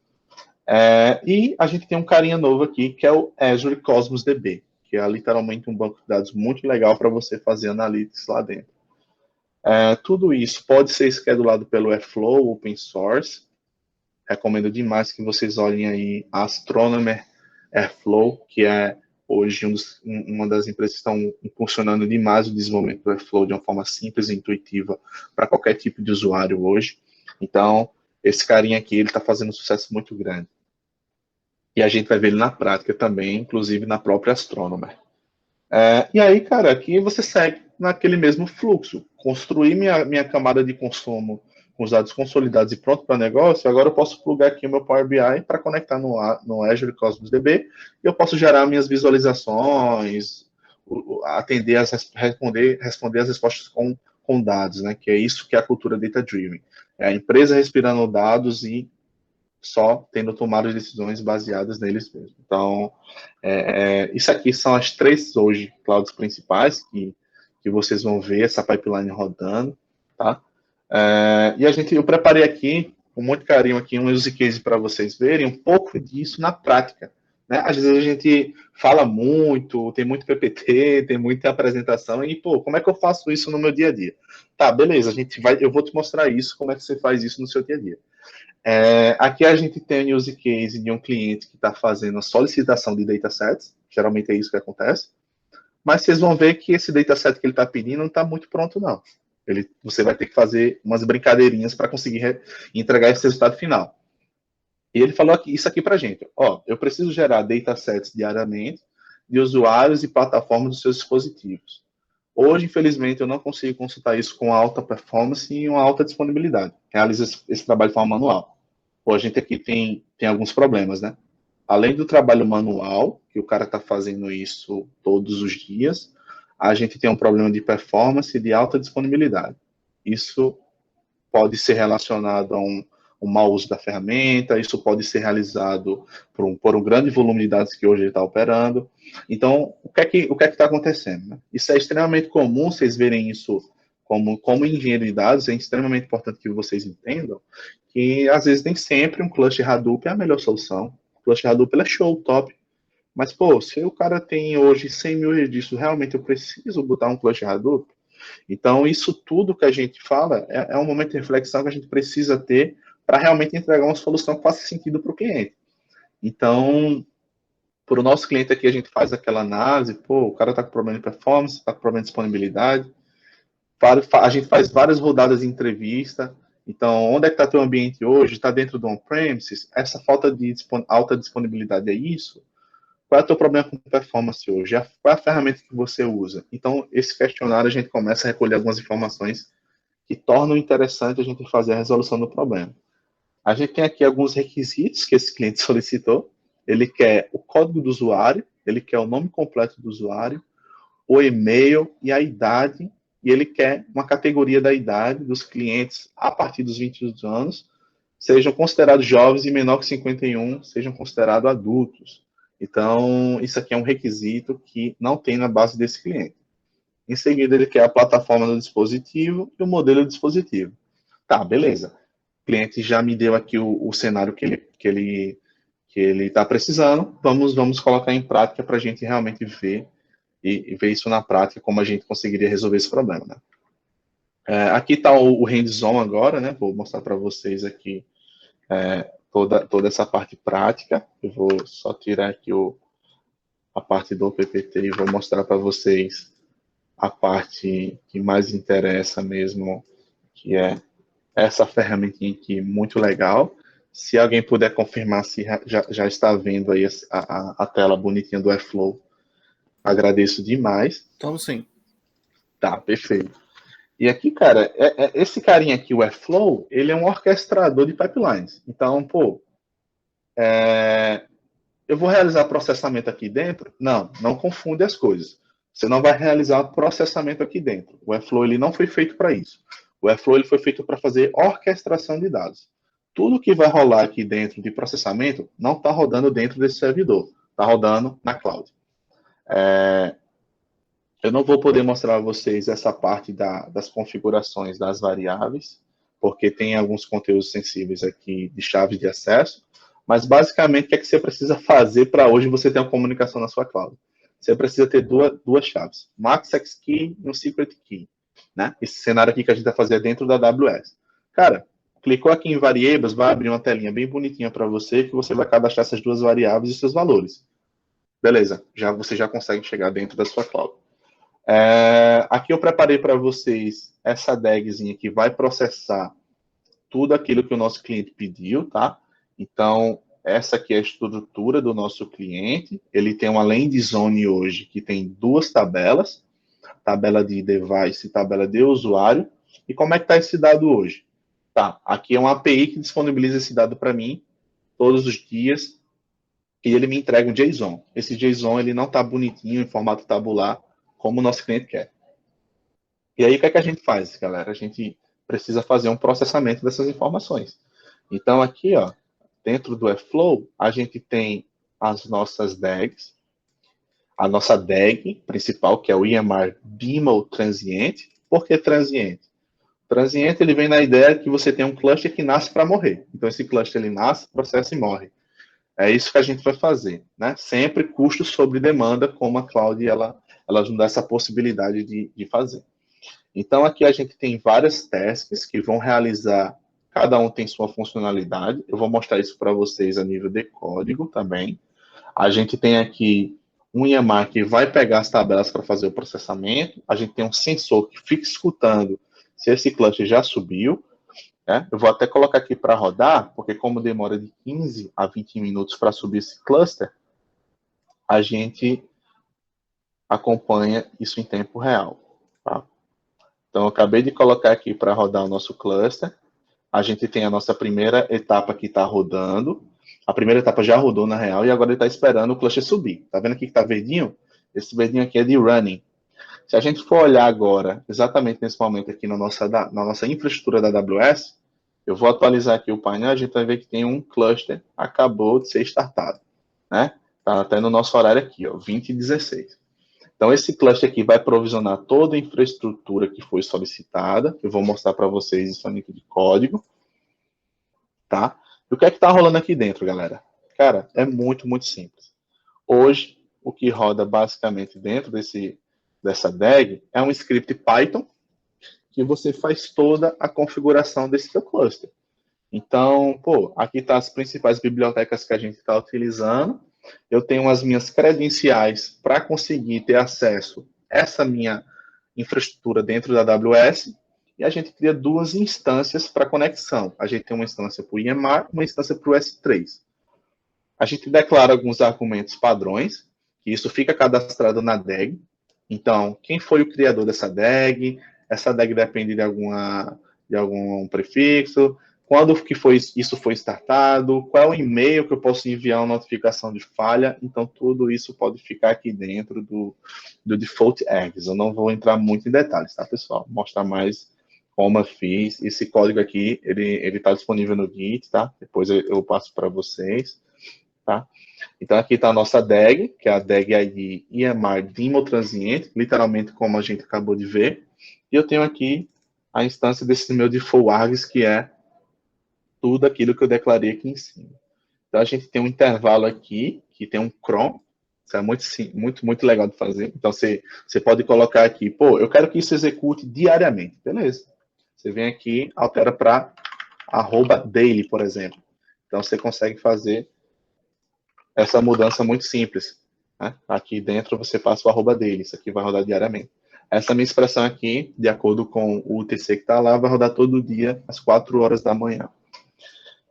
Speaker 3: E a gente tem um carinha novo aqui, que é o Azure Cosmos DB, que é literalmente um banco de dados muito legal para você fazer analytics lá dentro. Tudo isso pode ser schedulado pelo Airflow, open source. Recomendo demais que vocês olhem aí a Astronomer Airflow, que é hoje uma das empresas que estão impulsionando demais o desenvolvimento do Airflow de uma forma simples e intuitiva para qualquer tipo de usuário hoje. Então, esse carinha aqui, ele está fazendo um sucesso muito grande. E a gente vai ver ele na prática também, inclusive na própria Astronomer. E aí, cara, aqui você segue naquele mesmo fluxo. Construir minha camada de consumo com os dados consolidados e pronto para negócio. Agora eu posso plugar aqui o meu Power BI para conectar no Azure Cosmos DB e eu posso gerar minhas visualizações, responder as respostas com dados, né? Que é isso que é a cultura data-driven. É a empresa respirando dados e só tendo tomado decisões baseadas neles mesmos. Então, isso aqui são as 3 hoje clouds principais que vocês vão ver essa pipeline rodando, tá? E eu preparei aqui, com muito carinho, aqui um use case para vocês verem um pouco disso na prática. Né? Às vezes a gente fala muito, tem muito PPT, tem muita apresentação, e, pô, como é que eu faço isso no meu dia a dia? Tá, beleza, eu vou te mostrar isso, como é que você faz isso no seu dia a dia. Aqui a gente tem o use case de um cliente que está fazendo a solicitação de datasets, geralmente é isso que acontece, mas vocês vão ver que esse dataset que ele está pedindo não está muito pronto, não. Você vai ter que fazer umas brincadeirinhas para conseguir entregar esse resultado final. E ele falou isso aqui para a gente. Eu preciso gerar datasets diariamente de usuários e plataformas dos seus dispositivos. Hoje, infelizmente, eu não consigo consultar isso com alta performance e uma alta disponibilidade. Realiza esse trabalho de forma manual. A gente aqui tem alguns problemas, né? Além do trabalho manual, que o cara está fazendo isso todos os dias, a gente tem um problema de performance e de alta disponibilidade. Isso pode ser relacionado a um mau uso da ferramenta, isso pode ser realizado por um grande volume de dados que hoje ele está operando. Então, o que é que está acontecendo? Né? Isso é extremamente comum, vocês verem isso como engenheiro de dados, é extremamente importante que vocês entendam que, às vezes, nem sempre um cluster Hadoop é a melhor solução. O cluster Hadoop ele é show, top. Mas, pô, se o cara tem hoje 100 mil registros, realmente eu preciso botar um cluster Hadoop? Então, isso tudo que a gente fala é um momento de reflexão que a gente precisa ter para realmente entregar uma solução que faça sentido para o cliente. Então, para o nosso cliente aqui, a gente faz aquela análise, pô, o cara está com problema de performance, está com problema de disponibilidade, a gente faz várias rodadas de entrevista. Então, onde é que está teu ambiente hoje? Está dentro do on-premises? Essa falta de alta disponibilidade é isso? Qual é o teu problema com performance hoje? Qual é a ferramenta que você usa? Então, esse questionário a gente começa a recolher algumas informações que tornam interessante a gente fazer a resolução do problema. A gente tem aqui alguns requisitos que esse cliente solicitou. Ele quer o código do usuário, ele quer o nome completo do usuário, o e-mail e a idade, e ele quer uma categoria da idade dos clientes a partir dos 22 anos, sejam considerados jovens e menor que 51, sejam considerados adultos. Então, isso aqui é um requisito que não tem na base desse cliente. Em seguida, ele quer a plataforma do dispositivo e o modelo do dispositivo. Tá, beleza. O cliente já me deu aqui o cenário que ele está precisando. Vamos colocar em prática para a gente realmente ver e ver isso na prática, como a gente conseguiria resolver esse problema. Né? Aqui está o hands-on agora, né? Vou mostrar para vocês aqui toda essa parte prática. Eu vou só tirar aqui a parte do PPT e vou mostrar para vocês a parte que mais interessa mesmo, que é essa ferramentinha aqui, muito legal. Se alguém puder confirmar se já está vendo aí a tela bonitinha do Airflow, agradeço demais.
Speaker 1: Então, sim.
Speaker 3: Tá, perfeito. E aqui, cara, esse carinha aqui, o Airflow, ele é um orquestrador de pipelines. Então, pô, eu vou realizar processamento aqui dentro? Não, não confunde as coisas. Você não vai realizar processamento aqui dentro. O Airflow ele não foi feito para isso. O Airflow ele foi feito para fazer orquestração de dados. Tudo que vai rolar aqui dentro de processamento não está rodando dentro desse servidor, está rodando na cloud. Eu não vou poder mostrar a vocês essa parte das configurações das variáveis, porque tem alguns conteúdos sensíveis aqui de chaves de acesso, mas basicamente o que é que você precisa fazer para hoje você ter uma comunicação na sua cloud? Você precisa ter duas chaves, Max X Key e um Secret Key. Né? Esse cenário aqui que a gente vai fazer é dentro da AWS. Cara, clicou aqui em Variables, vai abrir uma telinha bem bonitinha para você, que você vai cadastrar essas duas variáveis e seus valores. Beleza, você já consegue chegar dentro da sua cloud. Aqui eu preparei para vocês essa DAGzinha que vai processar tudo aquilo que o nosso cliente pediu, tá? Então, essa aqui é a estrutura do nosso cliente. Ele tem uma land zone hoje que tem duas tabelas, tabela de device e tabela de usuário. E como é que está esse dado hoje? Tá, aqui é uma API que disponibiliza esse dado para mim todos os dias e ele me entrega um JSON. Esse JSON ele não está bonitinho em formato tabular como o nosso cliente quer. E aí, o que é que a gente faz, galera? A gente precisa fazer um processamento dessas informações. Então, aqui, ó, dentro do Airflow, a gente tem as nossas DAGs, a nossa DAG principal, que é o EMR Beamo Transient. Por que transient? Transient, ele vem na ideia que você tem um cluster que nasce para morrer. Então, esse cluster, ele nasce, processa e morre. É isso que a gente vai fazer, né? Sempre custo sobre demanda, como a Cloud, ela nos dá essa possibilidade de fazer. Então, aqui a gente tem várias tasks que vão realizar, cada um tem sua funcionalidade. Eu vou mostrar isso para vocês a nível de código também. A gente tem aqui um EMR que vai pegar as tabelas para fazer o processamento. A gente tem um sensor que fica escutando se esse cluster já subiu. Né? Eu vou até colocar aqui para rodar, porque como demora de 15 a 20 minutos para subir esse cluster, a gente acompanha isso em tempo real. Tá? Então, eu acabei de colocar aqui para rodar o nosso cluster. A gente tem a nossa primeira etapa que está rodando. A primeira etapa já rodou, na real, e agora ele está esperando o cluster subir. Tá vendo aqui que está verdinho? Esse verdinho aqui é de running. Se a gente for olhar agora, exatamente nesse momento aqui na nossa infraestrutura da AWS, eu vou atualizar aqui o painel, a gente vai ver que tem um cluster, acabou de ser startado. Né? Tá até no nosso horário aqui, ó, 20h16. Então, esse cluster aqui vai provisionar toda a infraestrutura que foi solicitada. Eu vou mostrar para vocês isso aqui de código. Tá? E o que é que está rolando aqui dentro, galera? Cara, é muito, muito simples. Hoje, o que roda basicamente dentro dessa DAG é um script Python que você faz toda a configuração desse seu cluster. Então, pô, aqui está as principais bibliotecas que a gente está utilizando. Eu tenho as minhas credenciais para conseguir ter acesso a essa minha infraestrutura dentro da AWS e a gente cria duas instâncias para conexão. A gente tem uma instância para o EMR e uma instância para o S3. A gente declara alguns argumentos padrões, que isso fica cadastrado na DAG. Então, quem foi o criador dessa DAG? Essa DAG depende de algum prefixo. Quando que isso foi startado? Qual é o e-mail que eu posso enviar uma notificação de falha? Então, tudo isso pode ficar aqui dentro do default eggs. Eu não vou entrar muito em detalhes, tá, pessoal? Vou mostrar mais como eu fiz. Esse código aqui, ele está disponível no Git, tá? Depois eu passo para vocês. Tá? Então, aqui está a nossa DAG, que é a DAG ID EMR Demo Transient, literalmente como a gente acabou de ver. E eu tenho aqui a instância desse meu default args, que é tudo aquilo que eu declarei aqui em cima. Então, a gente tem um intervalo aqui, que tem um cron. Isso é muito legal de fazer. Então, você pode colocar aqui, pô, eu quero que isso execute diariamente. Beleza. Você vem aqui, altera para @daily, por exemplo. Então, você consegue fazer essa mudança muito simples. Né? Aqui dentro você passa o @dele, isso aqui vai rodar diariamente. Essa minha expressão aqui, de acordo com o UTC que está lá, vai rodar todo dia às 4 horas da manhã.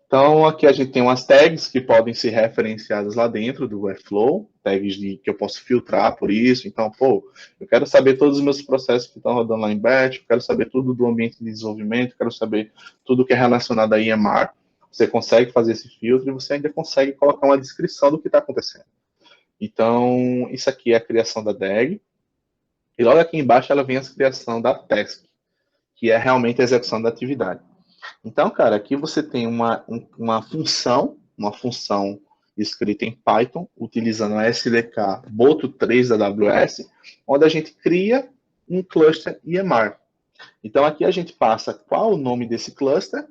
Speaker 3: Então, aqui a gente tem umas tags que podem ser referenciadas lá dentro do Airflow, tags que eu posso filtrar por isso. Então, pô, eu quero saber todos os meus processos que estão rodando lá em batch, eu quero saber tudo do ambiente de desenvolvimento, eu quero saber tudo que é relacionado a EMR. você consegue fazer esse filtro e você ainda consegue colocar uma descrição do que está acontecendo. Então, isso aqui é a criação da DAG. E logo aqui embaixo ela vem a criação da task, que é realmente a execução da atividade. Então, cara, aqui você tem uma função escrita em Python, utilizando a SDK Boto3 da AWS, onde a gente cria um cluster EMR. Então, aqui a gente passa qual o nome desse cluster,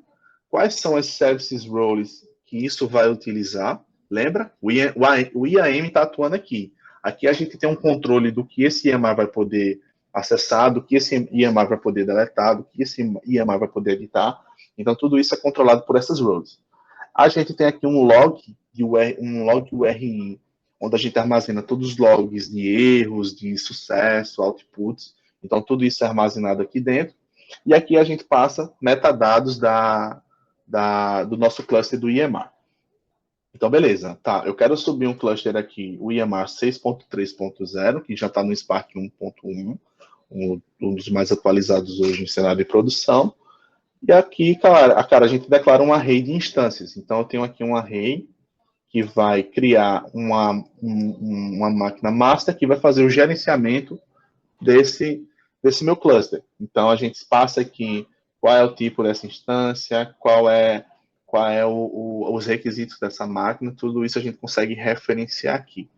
Speaker 3: quais são as services roles que isso vai utilizar. Lembra? O IAM está atuando aqui. Aqui a gente tem um controle do que esse EMR vai poder acessar, do que esse EMR vai poder deletar, do que esse EMR vai poder editar. Então, tudo isso é controlado por essas roles. A gente tem aqui um log URI, onde a gente armazena todos os logs de erros, de sucesso, outputs. Então, tudo isso é armazenado aqui dentro. E aqui a gente passa metadados do nosso cluster do EMR. Então, beleza. Tá, eu quero subir um cluster aqui, o EMR 6.3.0, que já está no Spark 1.1, um dos mais atualizados hoje em cenário de produção. E aqui, cara, a gente declara um array de instâncias. Então, eu tenho aqui um array que vai criar uma máquina master que vai fazer o gerenciamento desse meu cluster. Então, a gente passa aqui qual é o tipo dessa instância, qual é os requisitos dessa máquina, tudo isso a gente consegue referenciar aqui.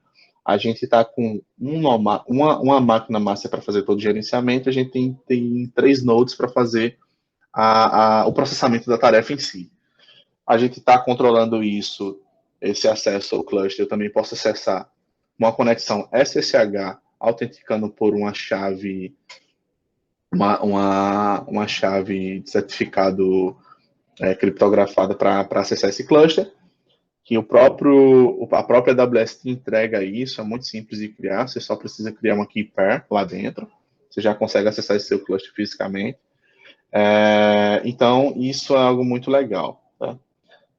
Speaker 3: A gente está com uma máquina master para fazer todo o gerenciamento, a gente tem 3 nodes para fazer o processamento da tarefa em si. A gente está controlando isso, esse acesso ao cluster. Eu também posso acessar uma conexão SSH, autenticando por uma chave, uma chave de certificado criptografada para acessar esse cluster, que a própria AWS te entrega isso, é muito simples de criar, você só precisa criar uma key pair lá dentro, você já consegue acessar esse seu cluster fisicamente. Então, isso é algo muito legal. Tá?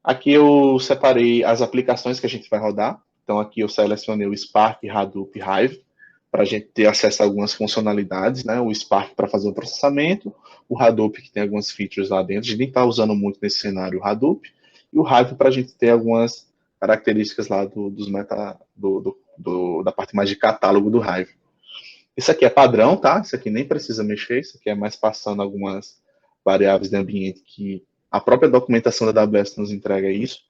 Speaker 3: Aqui eu separei as aplicações que a gente vai rodar. Então, aqui eu selecionei o Spark, Hadoop e Hive, para a gente ter acesso a algumas funcionalidades, né? O Spark para fazer o processamento, o Hadoop, que tem algumas features lá dentro. A gente nem está usando muito nesse cenário o Hadoop, e o Hive para a gente ter algumas características lá da parte mais de catálogo do Hive. Isso aqui é padrão, tá? Isso aqui nem precisa mexer, isso aqui é mais passando algumas variáveis de ambiente que a própria documentação da AWS nos entrega isso.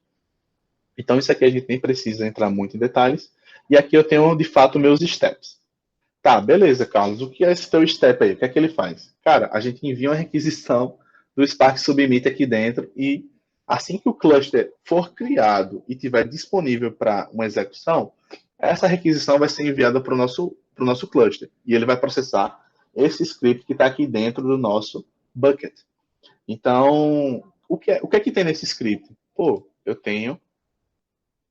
Speaker 3: Então, isso aqui a gente nem precisa entrar muito em detalhes. E aqui eu tenho, de fato, meus steps. Tá, beleza, Carlos. O que é esse teu step aí? O que é que ele faz? Cara, a gente envia uma requisição do Spark Submit aqui dentro e assim que o cluster for criado e tiver disponível para uma execução, essa requisição vai ser enviada para o nosso cluster. E ele vai processar esse script que está aqui dentro do nosso bucket. Então, o que é que tem nesse script? Pô, eu tenho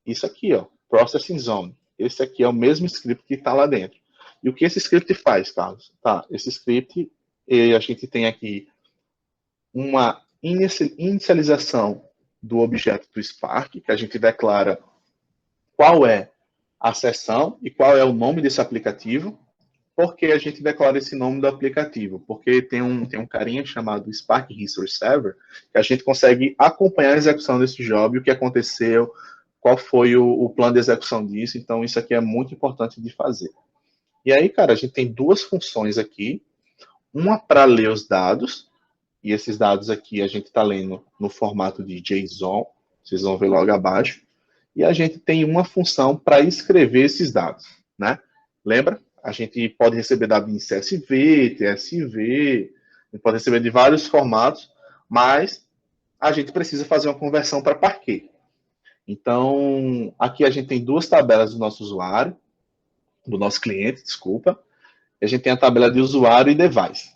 Speaker 3: isso aqui, ó, Processing Zone. Esse aqui é o mesmo script que está lá dentro. E o que esse script faz, Carlos? Tá, esse script, a gente tem aqui uma inicialização do objeto do Spark, que a gente declara qual é a seção e qual é o nome desse aplicativo. Por que a gente declara esse nome do aplicativo? Porque tem um carinha chamado Spark History Server, que a gente consegue acompanhar a execução desse job, o que aconteceu, qual foi o plano de execução disso. Então, isso aqui é muito importante de fazer. E aí, cara, a gente tem 2 funções aqui. Uma para ler os dados, e esses dados aqui a gente está lendo no formato de JSON, vocês vão ver logo abaixo. E a gente tem uma função para escrever esses dados, né? Lembra? A gente pode receber dados em CSV, TSV, a gente pode receber de vários formatos, mas a gente precisa fazer uma conversão para Parquet. Então, aqui a gente tem 2 tabelas do nosso usuário, do nosso cliente, desculpa, e a gente tem a tabela de usuário e device.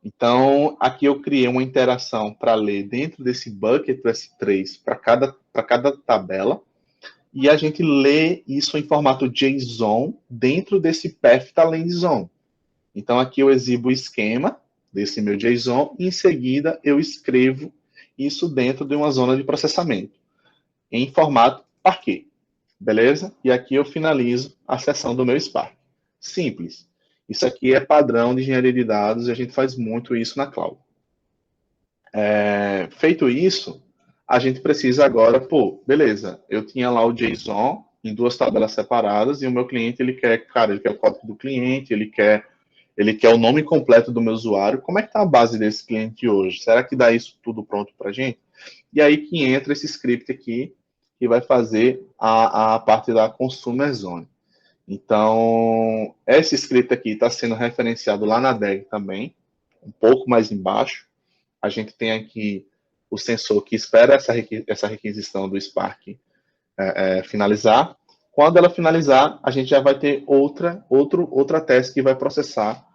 Speaker 3: Então, aqui eu criei uma interação para ler dentro desse bucket do S3 para cada tabela, e a gente lê isso em formato JSON dentro desse path da LangZone. Então, aqui eu exibo o esquema desse meu JSON e, em seguida, eu escrevo isso dentro de uma zona de processamento, em formato Parquet. Beleza? E aqui eu finalizo a sessão do meu Spark. Simples. Isso aqui é padrão de engenharia de dados e a gente faz muito isso na cloud. Feito isso, a gente precisa agora, pô, beleza, eu tinha lá o JSON em duas tabelas separadas e o meu cliente, ele quer, cara, ele quer o código do cliente, ele quer o nome completo do meu usuário. Como é que está a base desse cliente hoje? Será que dá isso tudo pronto para a gente? E aí que entra esse script aqui, que vai fazer a parte da Consumer Zone. Então, esse script aqui está sendo referenciado lá na DEG também, um pouco mais embaixo. A gente tem aqui o sensor que espera essa requisição do Spark finalizar. Quando ela finalizar, a gente já vai ter outra task que vai processar,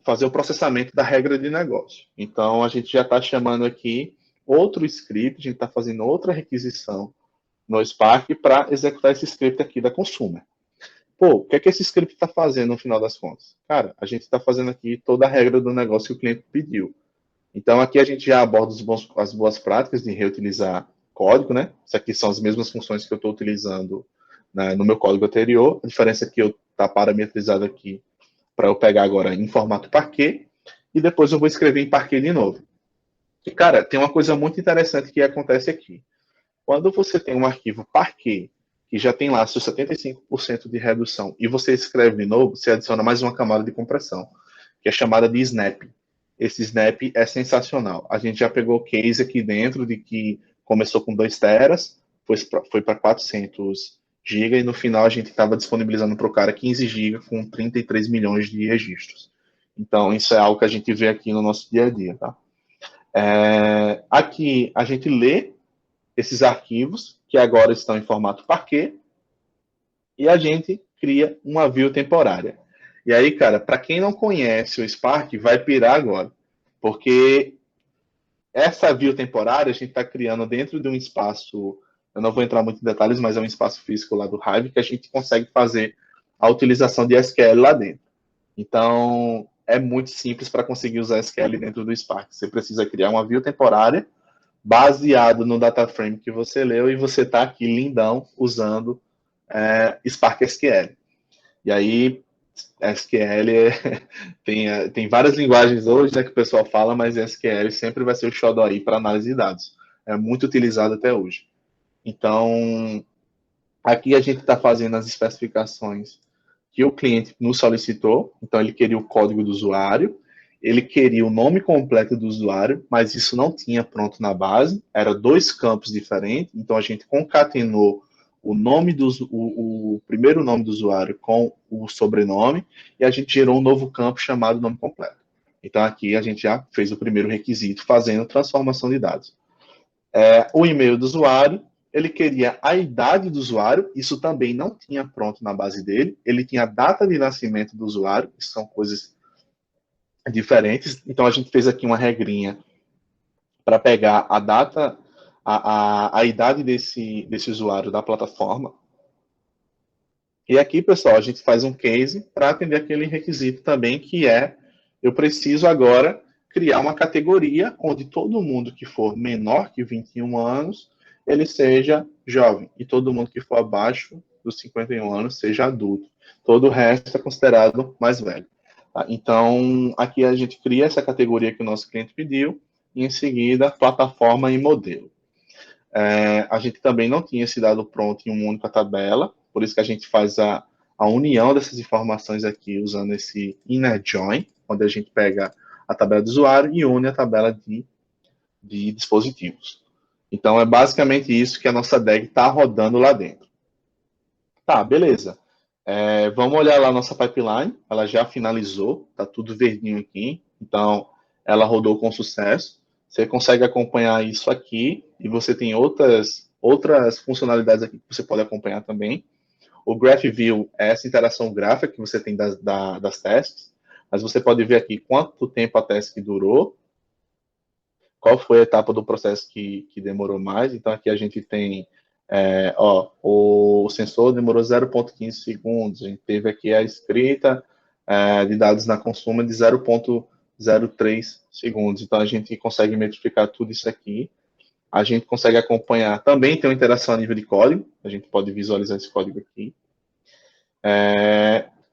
Speaker 3: fazer o processamento da regra de negócio. Então, a gente já está chamando aqui outro script, a gente está fazendo outra requisição no Spark para executar esse script aqui da Consumer. Pô, o que é que esse script está fazendo no final das contas? Cara, a gente está fazendo aqui toda a regra do negócio que o cliente pediu. Então, aqui a gente já aborda as boas práticas de reutilizar código, né? Isso aqui são as mesmas funções que eu estou utilizando, né, no meu código anterior. A diferença é que eu está parametrizado aqui para eu pegar agora em formato Parquet e depois eu vou escrever em Parquet de novo. E, cara, tem uma coisa muito interessante que acontece aqui. Quando você tem um arquivo Parquet que já tem lá seus 75% de redução e você escreve de novo, você adiciona mais uma camada de compressão, que é chamada de snap. Esse snap é sensacional. A gente já pegou case aqui dentro de que começou com 2 teras, foi para 400 GB e no final a gente estava disponibilizando para o cara 15 GB com 33 milhões de registros. Então, isso é algo que a gente vê aqui no nosso dia a dia. Tá? Aqui a gente lê esses arquivos, que agora estão em formato Parquet, e a gente cria uma view temporária. E aí, cara, para quem não conhece o Spark, vai pirar agora, porque essa view temporária a gente está criando dentro de um espaço, eu não vou entrar muito em detalhes, mas é um espaço físico lá do Hive que a gente consegue fazer a utilização de SQL lá dentro. Então, é muito simples para conseguir usar SQL dentro do Spark. Você precisa criar uma view temporária baseado no data frame que você leu e você está aqui lindão usando Spark SQL. E aí, SQL tem várias linguagens hoje, né, que o pessoal fala, mas SQL sempre vai ser o xodó aí para análise de dados. É muito utilizado até hoje. Então, aqui a gente está fazendo as especificações que o cliente nos solicitou. Então, ele queria o código do usuário, ele queria o nome completo do usuário, mas isso não tinha pronto na base, era 2 campos diferentes, então a gente concatenou o nome o primeiro nome do usuário com o sobrenome, e a gente gerou um novo campo chamado nome completo. Então aqui a gente já fez o primeiro requisito, fazendo transformação de dados. O e-mail do usuário, ele queria a idade do usuário, isso também não tinha pronto na base dele, ele tinha a data de nascimento do usuário, que são coisas diferentes. Então a gente fez aqui uma regrinha para pegar a data, a idade desse usuário da plataforma. E aqui, pessoal, a gente faz um case para atender aquele requisito também, que é, eu preciso agora criar uma categoria onde todo mundo que for menor que 21 anos, ele seja jovem, e todo mundo que for abaixo dos 51 anos seja adulto. Todo o resto é considerado mais velho. Tá? Então, aqui a gente cria essa categoria que o nosso cliente pediu, e em seguida, plataforma e modelo. A gente também não tinha esse dado pronto em uma única tabela, por isso que a gente faz a união dessas informações aqui usando esse inner join, onde a gente pega a tabela do usuário e une a tabela de dispositivos. Então, é basicamente isso que a nossa DEG está rodando lá dentro. Tá, beleza. Vamos olhar lá a nossa pipeline, ela já finalizou, está tudo verdinho aqui, então ela rodou com sucesso. Você consegue acompanhar isso aqui e você tem outras funcionalidades aqui que você pode acompanhar também. O Graph View é essa interação gráfica que você tem das tasks, mas você pode ver aqui quanto tempo a task durou, qual foi a etapa do processo que demorou mais. Então aqui a gente tem, o sensor demorou 0,15 segundos, a gente teve aqui a escrita de dados na Consumer de 0,03 segundos. Então a gente consegue metrificar tudo isso aqui. A gente consegue acompanhar, também tem uma interação a nível de código, a gente pode visualizar esse código aqui.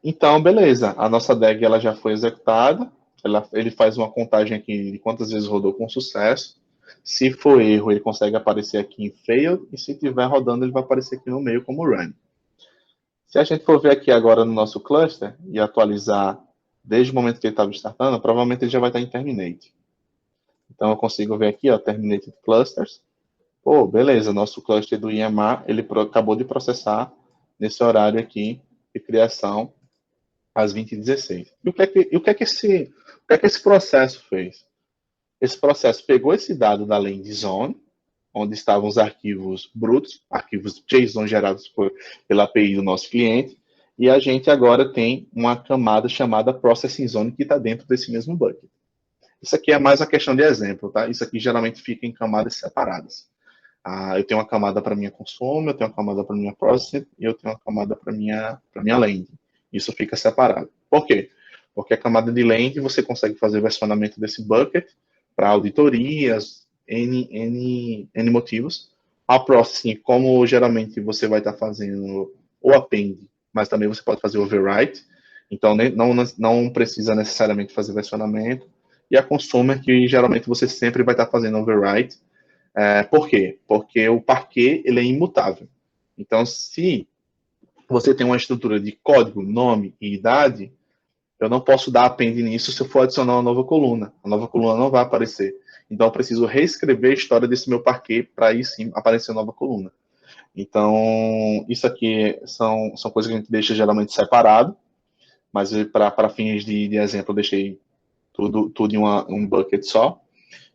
Speaker 3: Então, beleza, a nossa DEG ela já foi executada, ele faz uma contagem aqui de quantas vezes rodou com sucesso. Se for erro, ele consegue aparecer aqui em failed, e se estiver rodando, ele vai aparecer aqui no meio como run. Se a gente for ver aqui agora no nosso cluster e atualizar desde o momento que ele estava startando, provavelmente ele já vai estar em terminate. Então eu consigo ver aqui, ó, terminated clusters. Pô, beleza, nosso cluster do IMA, ele acabou de processar nesse horário aqui de criação às 20h16. E o que é que esse processo fez? Esse processo pegou esse dado da land zone, onde estavam os arquivos brutos, arquivos JSON gerados pela API do nosso cliente, e a gente agora tem uma camada chamada Processing Zone que está dentro desse mesmo bucket. Isso aqui é mais uma questão de exemplo, tá? Isso aqui geralmente fica em camadas separadas. Eu tenho uma camada para minha consumo, eu tenho uma camada para minha processing e eu tenho uma camada para minha land. Isso fica separado. Por quê? Porque a camada de land você consegue fazer versionamento desse bucket para auditorias, N motivos. A processing, como geralmente você vai estar fazendo o append, mas também você pode fazer overwrite, então não precisa necessariamente fazer versionamento. E a consumer, que geralmente você sempre vai estar fazendo overwrite. Por quê? Porque o parquet ele é imutável. Então, se você tem uma estrutura de código, nome e idade, eu não posso dar append nisso se eu for adicionar uma nova coluna. A nova coluna não vai aparecer. Então, eu preciso reescrever a história desse meu parquet para aí sim aparecer a nova coluna. Então, isso aqui são coisas que a gente deixa geralmente separado, mas para fins de exemplo, eu deixei tudo em um bucket só.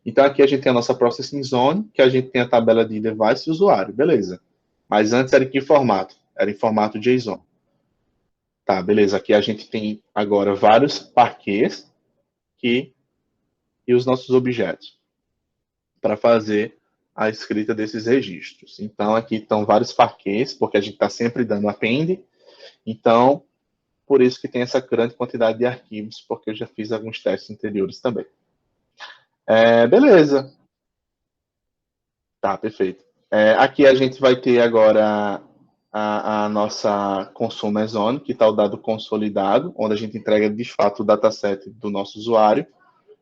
Speaker 3: Então, aqui a gente tem a nossa Processing Zone, que a gente tem a tabela de device e usuário, beleza. Mas antes era em que formato? Era em formato JSON. Tá, beleza. Aqui a gente tem agora vários parquets e os nossos objetos para fazer a escrita desses registros. Então, aqui estão vários parquets, porque a gente está sempre dando append. Então, por isso que tem essa grande quantidade de arquivos, porque eu já fiz alguns testes anteriores também. Beleza. Tá, perfeito. Aqui a gente vai ter agora a nossa Consumer Zone, que está o dado consolidado, onde a gente entrega de fato o dataset do nosso usuário.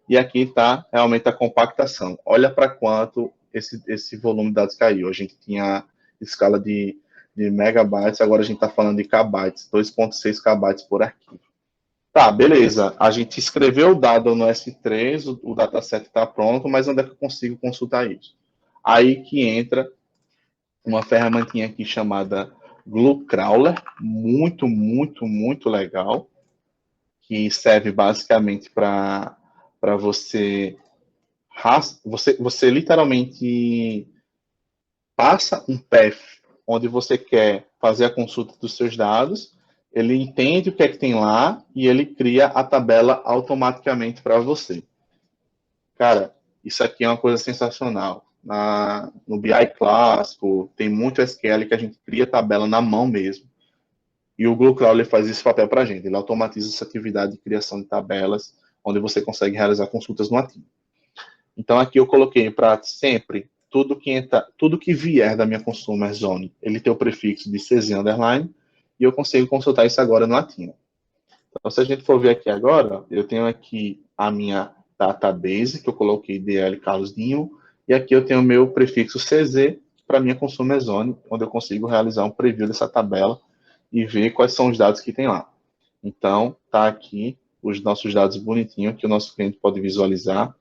Speaker 3: E aqui está realmente a compactação. Olha para quanto esse volume de dados caiu. A gente tinha escala de megabytes, agora a gente está falando de kbytes, 2,6 kbytes por arquivo. Tá, beleza. A gente escreveu o dado no S3, o dataset está pronto, mas onde é que eu consigo consultar isso? Aí que entra uma ferramentinha aqui chamada Glue Crawler, muito, muito, muito legal, que serve basicamente para você literalmente passa um path onde você quer fazer a consulta dos seus dados, ele entende o que é que tem lá e ele cria a tabela automaticamente para você. Cara, isso aqui é uma coisa sensacional. No BI clássico, tem muito SQL que a gente cria tabela na mão mesmo. E o Glue Crawler faz esse papel para a gente. Ele automatiza essa atividade de criação de tabelas, onde você consegue realizar consultas no ativo. Então, aqui eu coloquei para sempre tudo que vier da minha Consumer Zone, ele tem o prefixo de CZ underline, e eu consigo consultar isso agora no Athena. Então, se a gente for ver aqui agora, eu tenho aqui a minha database, que eu coloquei DL Carlos Dinho, e aqui eu tenho o meu prefixo CZ para minha Consumer Zone, onde eu consigo realizar um preview dessa tabela e ver quais são os dados que tem lá. Então, tá aqui os nossos dados bonitinhos que o nosso cliente pode visualizar.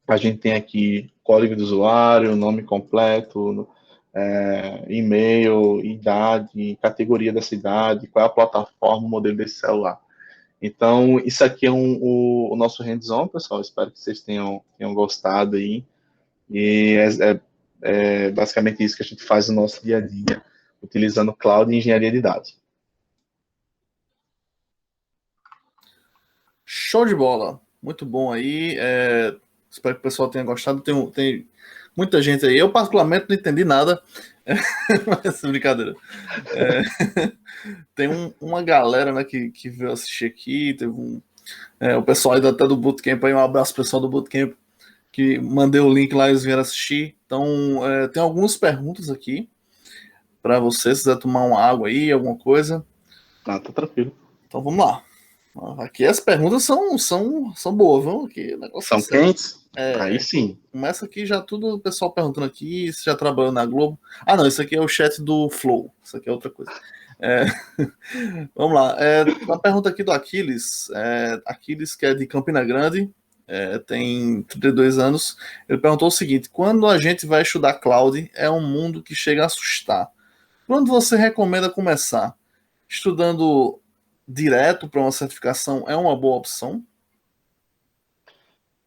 Speaker 3: A gente tem aqui código do usuário, nome completo, e-mail, idade, categoria da cidade, qual é a plataforma, o modelo desse celular. Então, isso aqui é o nosso hands-on, pessoal. Espero que vocês tenham gostado aí. E é basicamente isso que a gente faz no nosso dia a dia, utilizando cloud e engenharia de dados.
Speaker 1: Show de bola. Muito bom aí. Espero que o pessoal tenha gostado. Tem muita gente aí. Eu, particularmente, não entendi nada. Mas brincadeira. Tem uma galera, né, que veio assistir aqui. Teve o pessoal aí até do Bootcamp aí. Um abraço pessoal do Bootcamp, que mandei o link lá e eles vieram assistir. Então, tem algumas perguntas aqui para você, se quiser tomar uma água aí, alguma coisa.
Speaker 3: Tá tranquilo.
Speaker 1: Então, vamos lá. Aqui as perguntas são boas, viu? Aqui o negócio é
Speaker 3: São
Speaker 1: sério.
Speaker 3: quentes? Aí
Speaker 1: É,
Speaker 3: sim.
Speaker 1: começa aqui já tudo o pessoal perguntando aqui se já trabalhou na Globo. Ah, não, isso aqui é o chat do Flow. Isso aqui é outra coisa. É, vamos lá. A pergunta aqui do Aquiles. Aquiles, que é de Campina Grande, tem 32 anos. Ele perguntou o seguinte: quando a gente vai estudar cloud, é um mundo que chega a assustar. Quando você recomenda começar? Estudando direto para uma certificação é uma boa opção?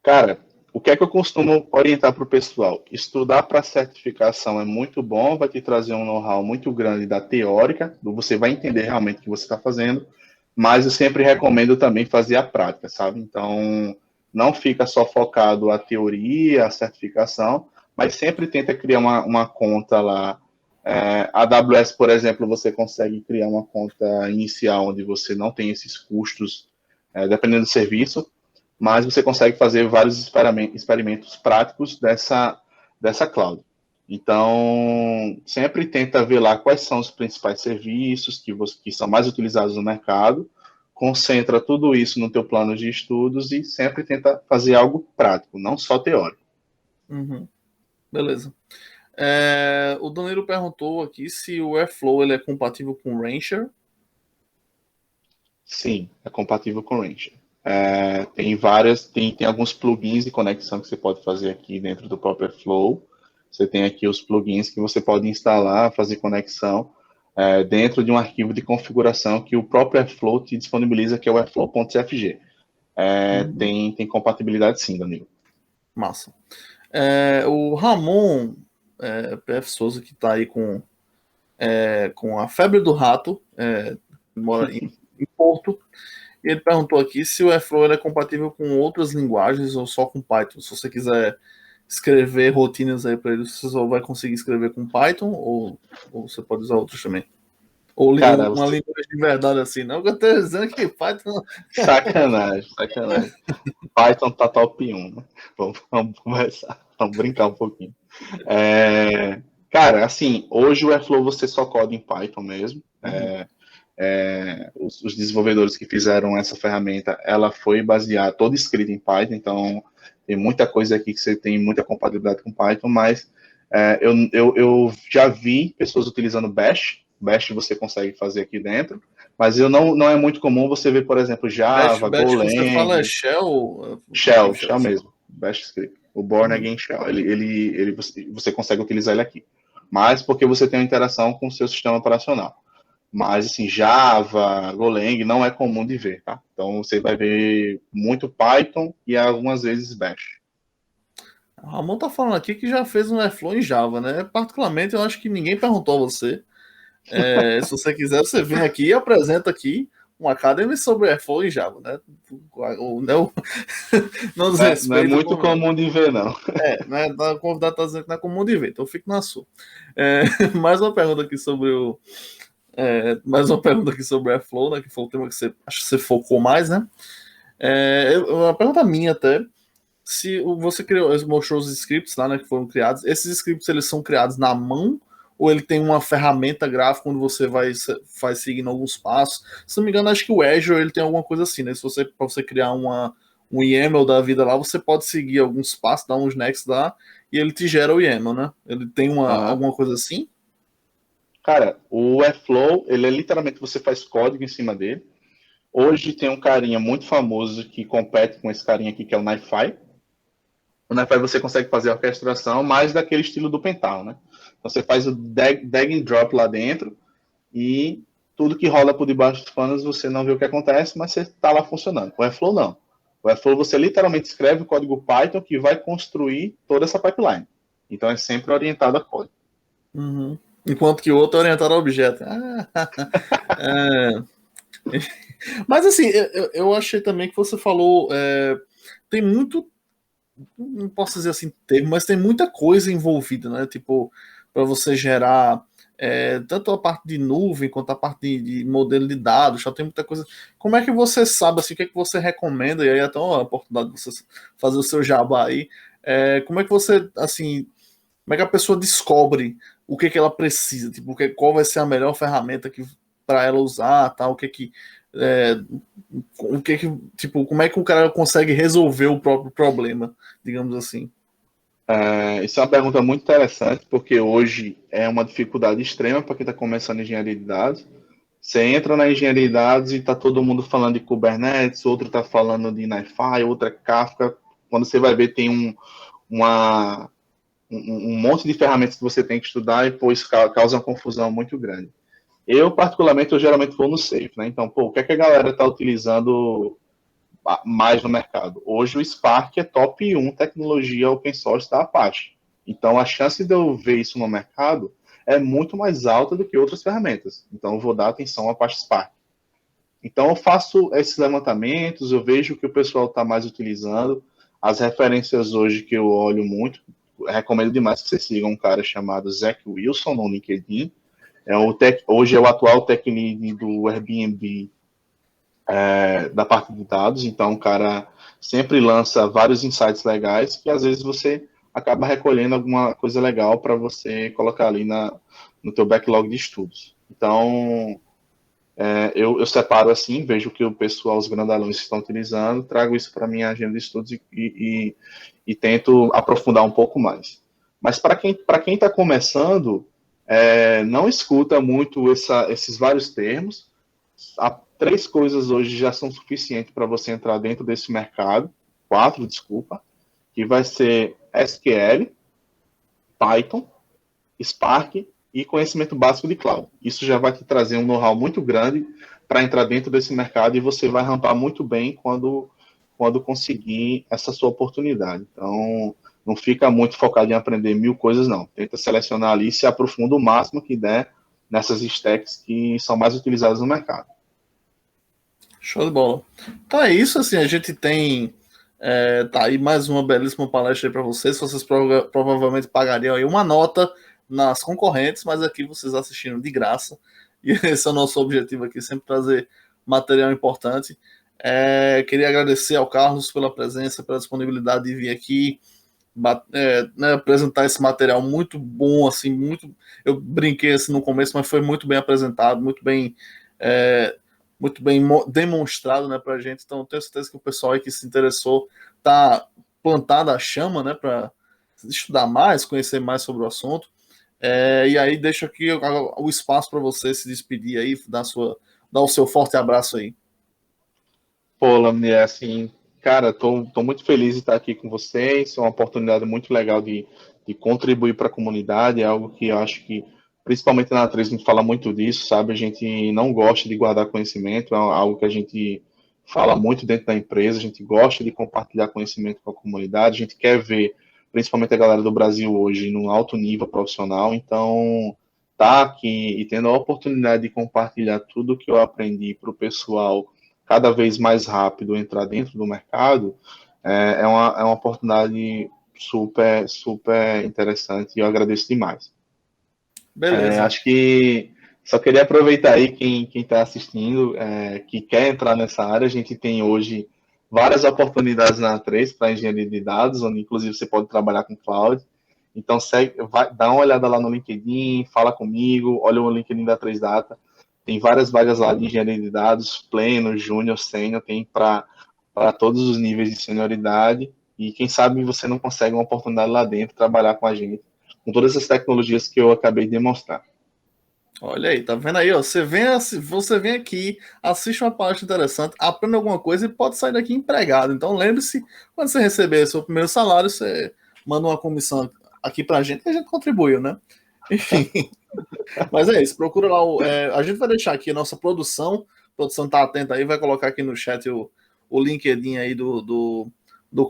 Speaker 3: Cara, o que é que eu costumo orientar para o pessoal? Estudar para certificação é muito bom, vai te trazer um know-how muito grande da teórica, você vai entender realmente o que você está fazendo, mas eu sempre recomendo também fazer a prática, sabe? Então, não fica só focado a teoria, a certificação, mas sempre tenta criar uma conta lá. A AWS, por exemplo, você consegue criar uma conta inicial onde você não tem esses custos, dependendo do serviço, mas você consegue fazer vários experimentos práticos dessa cloud. Então, sempre tenta ver lá quais são os principais serviços que são mais utilizados no mercado, concentra tudo isso no teu plano de estudos e sempre tenta fazer algo prático, não só teórico.
Speaker 1: Uhum, beleza. O Danilo perguntou aqui se o Airflow ele é compatível com o Rancher.
Speaker 3: Sim, é compatível com o Rancher. Tem alguns plugins de conexão que você pode fazer aqui dentro do próprio Flow. Você tem aqui os plugins que você pode instalar, fazer conexão dentro de um arquivo de configuração que o próprio Airflow te disponibiliza, que é o airflow.cfg.
Speaker 1: Uhum,
Speaker 3: Tem compatibilidade sim, Danilo.
Speaker 1: massa. O Ramon PF Souza, que está aí com a febre do rato, mora em Porto. Ele perguntou aqui se o Airflow ele é compatível com outras linguagens ou só com Python. Se você quiser escrever rotinas aí para ele, você só vai conseguir escrever com Python ou você pode usar outros também. Ou
Speaker 3: Cara,
Speaker 1: uma linguagem de verdade assim, não? Eu estou dizendo que Python.
Speaker 3: sacanagem, sacanagem. Python tá top 1, né? Vamos conversar, vamos brincar um pouquinho. Cara, assim, hoje o Airflow você só coda em Python mesmo.
Speaker 1: Uhum,
Speaker 3: Os desenvolvedores que fizeram essa ferramenta, ela foi baseada, toda escrita em Python, então tem muita coisa aqui que você tem muita compatibilidade com Python, mas eu já vi pessoas utilizando Bash. Bash você consegue fazer aqui dentro, mas não é muito comum você ver, por exemplo, Java,
Speaker 1: Bash que você fala é
Speaker 3: Golang,
Speaker 1: Shell, tipo
Speaker 3: Shell
Speaker 1: Shell.
Speaker 3: mesmo, Bash Script, o Born
Speaker 1: Uhum.
Speaker 3: Again Shell, você consegue utilizar ele aqui, mas porque você tem uma interação com o seu sistema operacional. Mas, assim, Java, Golang não é comum de ver, tá? Então, você vai ver muito Python e algumas vezes Bash.
Speaker 1: O Ramon tá falando aqui que já fez um Airflow em Java, né? Particularmente, eu acho que ninguém perguntou a você. Se você quiser, você vem aqui e apresenta aqui um Academy sobre Airflow em Java, né? Não, não
Speaker 3: Não é
Speaker 1: desrespeita o
Speaker 3: muito
Speaker 1: convidado.
Speaker 3: comum de ver, não.
Speaker 1: Né? O convidado tá dizendo que não é comum de ver, então fique na sua. É, mais uma pergunta aqui sobre mais uma pergunta aqui sobre Airflow, né? Que foi o tema que acho que você focou mais, né? Uma pergunta minha até. Se você criou, mostrou os scripts lá, né, que foram criados, esses scripts eles são criados na mão ou ele tem uma ferramenta gráfica onde você vai seguindo alguns passos? Se não me engano, acho que o Azure ele tem alguma coisa assim, né? Se você para você criar um YAML da vida lá, você pode seguir alguns passos, dar uns next lá e ele te gera o YAML, né? Ele tem
Speaker 3: Uhum.
Speaker 1: alguma coisa assim?
Speaker 3: Cara, o Airflow, ele é literalmente, você faz código em cima dele. Hoje tem um carinha muito famoso que compete com esse carinha aqui, que é o NiFi. O NiFi você consegue fazer a orquestração mais daquele estilo do Pental, né? Então você faz o drag and drop lá dentro e tudo que rola por debaixo dos panos você não vê o que acontece, mas você está lá funcionando. O Airflow não. O Airflow você literalmente escreve o código Python que vai construir toda essa pipeline. Então é sempre orientado a código.
Speaker 1: Uhum. Enquanto que o outro é orientado a objeto. É. Mas assim, eu achei também que você falou. Tem muito, não posso dizer assim termo, mas tem muita coisa envolvida, né? Tipo, para você gerar tanto a parte de nuvem quanto a parte de modelo de dados, já tem muita coisa. Como é que você sabe assim, o que é que você recomenda? E aí até uma oportunidade de você fazer o seu jabá aí. Como é que você assim, como é que a pessoa descobre o que é que ela precisa? Tipo, qual vai ser a melhor ferramenta que para ela usar, tal? O que é que o que tipo, como é que o cara consegue resolver o próprio problema, digamos assim?
Speaker 3: Isso é uma pergunta muito interessante, porque hoje é uma dificuldade extrema para quem está começando engenharia de dados. Você entra na engenharia de dados e está todo mundo falando de Kubernetes, outro está falando de NiFi, outro é Kafka. Quando você vai ver, tem uma, um monte de ferramentas que você tem que estudar e, pô, isso causa uma confusão muito grande. Particularmente, eu geralmente vou no Safe, né? Então, pô, o que é que a galera está utilizando mais no mercado? Hoje o Spark é top 1 tecnologia open source da Apache. Então, a chance de eu ver isso no mercado é muito mais alta do que outras ferramentas. Então, eu vou dar atenção ao Apache Spark. Então, eu faço esses levantamentos, eu vejo o que o pessoal está mais utilizando. As referências hoje que eu olho muito, recomendo demais que você siga um cara chamado Zach Wilson no LinkedIn. Hoje é o atual tech lead do Airbnb, da parte de dados. Então, o cara sempre lança vários insights legais que às vezes você acaba recolhendo alguma coisa legal para você colocar ali no teu backlog de estudos. Então, eu separo assim, vejo o que o pessoal, os grandalhões estão utilizando, trago isso para minha agenda de estudos e tento aprofundar um pouco mais. Mas para quem está começando, não escuta muito esses vários termos. Há 3 coisas hoje já são suficientes para você entrar dentro desse mercado, 4, desculpa, que vai ser SQL, Python, Spark e conhecimento básico de cloud. Isso já vai te trazer um know-how muito grande para entrar dentro desse mercado e você vai rampar muito bem quando conseguir essa sua oportunidade. Então, não fica muito focado em aprender 1000 coisas, não. Tenta selecionar ali e se aprofunda o máximo que der nessas stacks que são mais utilizadas no mercado.
Speaker 1: Show de bola. Então é isso, assim, a gente tem tá aí mais uma belíssima palestra aí para vocês. Vocês provavelmente pagariam aí uma nota nas concorrentes, mas aqui vocês assistiram de graça. E esse é o nosso objetivo aqui, sempre trazer material importante. Queria agradecer ao Carlos pela presença, pela disponibilidade de vir aqui, né, apresentar esse material muito bom, assim, muito. Eu brinquei assim no começo, mas foi muito bem apresentado, muito bem demonstrado, né, para a gente. Então, tenho certeza que o pessoal aí que se interessou tá plantado a chama, né, para estudar mais, conhecer mais sobre o assunto. E aí deixo aqui o espaço para você se despedir aí, dar o seu forte abraço aí.
Speaker 3: Pô, Lamir, assim, cara, tô muito feliz de estar aqui com vocês. É uma oportunidade muito legal de contribuir para a comunidade. É algo que eu acho que, principalmente na A3, a gente fala muito disso, sabe? A gente não gosta de guardar conhecimento, é algo que a gente fala muito dentro da empresa. A gente gosta de compartilhar conhecimento com a comunidade. A gente quer ver, principalmente a galera do Brasil hoje, num alto nível profissional. Então, tá aqui e tendo a oportunidade de compartilhar tudo que eu aprendi para o pessoal cada vez mais rápido entrar dentro do mercado, é uma oportunidade super, super interessante e eu agradeço demais.
Speaker 1: Beleza.
Speaker 3: Acho que só queria aproveitar aí quem está assistindo, que quer entrar nessa área, a gente tem hoje várias oportunidades na A3 para engenharia de dados, onde inclusive você pode trabalhar com cloud. Então, dá uma olhada lá no LinkedIn, fala comigo, olha o LinkedIn da 3Data. Tem várias vagas lá de engenharia de dados, pleno, júnior, sênior, tem para todos os níveis de senioridade. E quem sabe você não consegue uma oportunidade lá dentro, trabalhar com a gente, com todas essas tecnologias que eu acabei de demonstrar.
Speaker 1: Olha aí, tá vendo aí, ó? Você vem aqui, assiste uma palestra interessante, aprende alguma coisa e pode sair daqui empregado. Então lembre-se, quando você receber seu primeiro salário, você manda uma comissão aqui pra gente que a gente contribuiu, né? Enfim. Mas é isso, procura lá. A gente vai deixar aqui a nossa produção. A produção tá atenta aí, vai colocar aqui no chat o LinkedIn aí do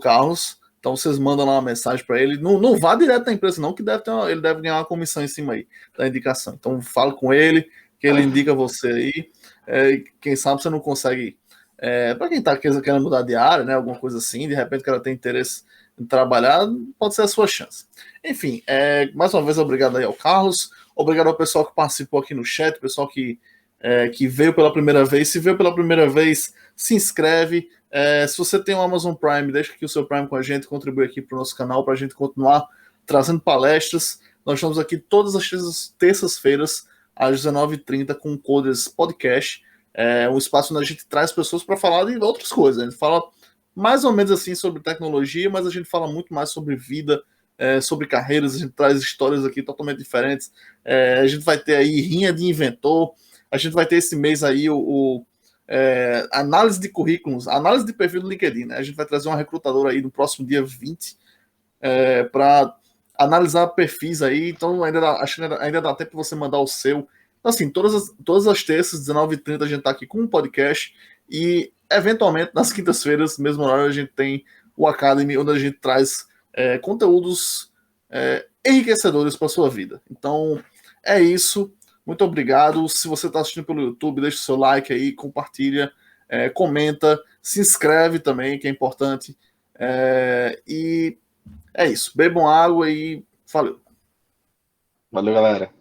Speaker 1: Carlos. Então vocês mandam lá uma mensagem para ele. Não vá direto na empresa, não, que ele deve ganhar uma comissão em cima aí da indicação. Então fala com ele, que ele indica você aí. Quem sabe você não consegue. Para quem está querendo mudar de área, né? Alguma coisa assim, de repente que ela tem interesse em trabalhar, pode ser a sua chance. Enfim, mais uma vez, obrigado aí ao Carlos. Obrigado ao pessoal que participou aqui no chat, pessoal que veio pela primeira vez. Se veio pela primeira vez, se inscreve. Se você tem o Amazon Prime, deixa aqui o seu Prime com a gente, contribui aqui para o nosso canal para a gente continuar trazendo palestras. Nós estamos aqui todas as terças-feiras, às 19h30, com o Coders Podcast. É um espaço onde a gente traz pessoas para falar de outras coisas. A gente fala mais ou menos assim sobre tecnologia, mas a gente fala muito mais sobre vida, sobre carreiras, a gente traz histórias aqui totalmente diferentes. A gente vai ter aí rinha de inventor, a gente vai ter esse mês aí análise de currículos, análise de perfil do LinkedIn, né? A gente vai trazer uma recrutadora aí no próximo dia 20 para analisar perfis aí, então acho que ainda dá tempo você mandar o seu. Então, assim, todas as terças, 19h30, a gente tá aqui com um podcast e, eventualmente, nas quintas-feiras, mesmo horário, a gente tem o Academy, onde a gente traz conteúdos enriquecedores para sua vida. Então, é isso. Muito obrigado. Se você está assistindo pelo YouTube, deixa o seu like aí, compartilha, comenta, se inscreve também, que é importante. E é isso. Bebam água e valeu.
Speaker 3: Valeu, galera.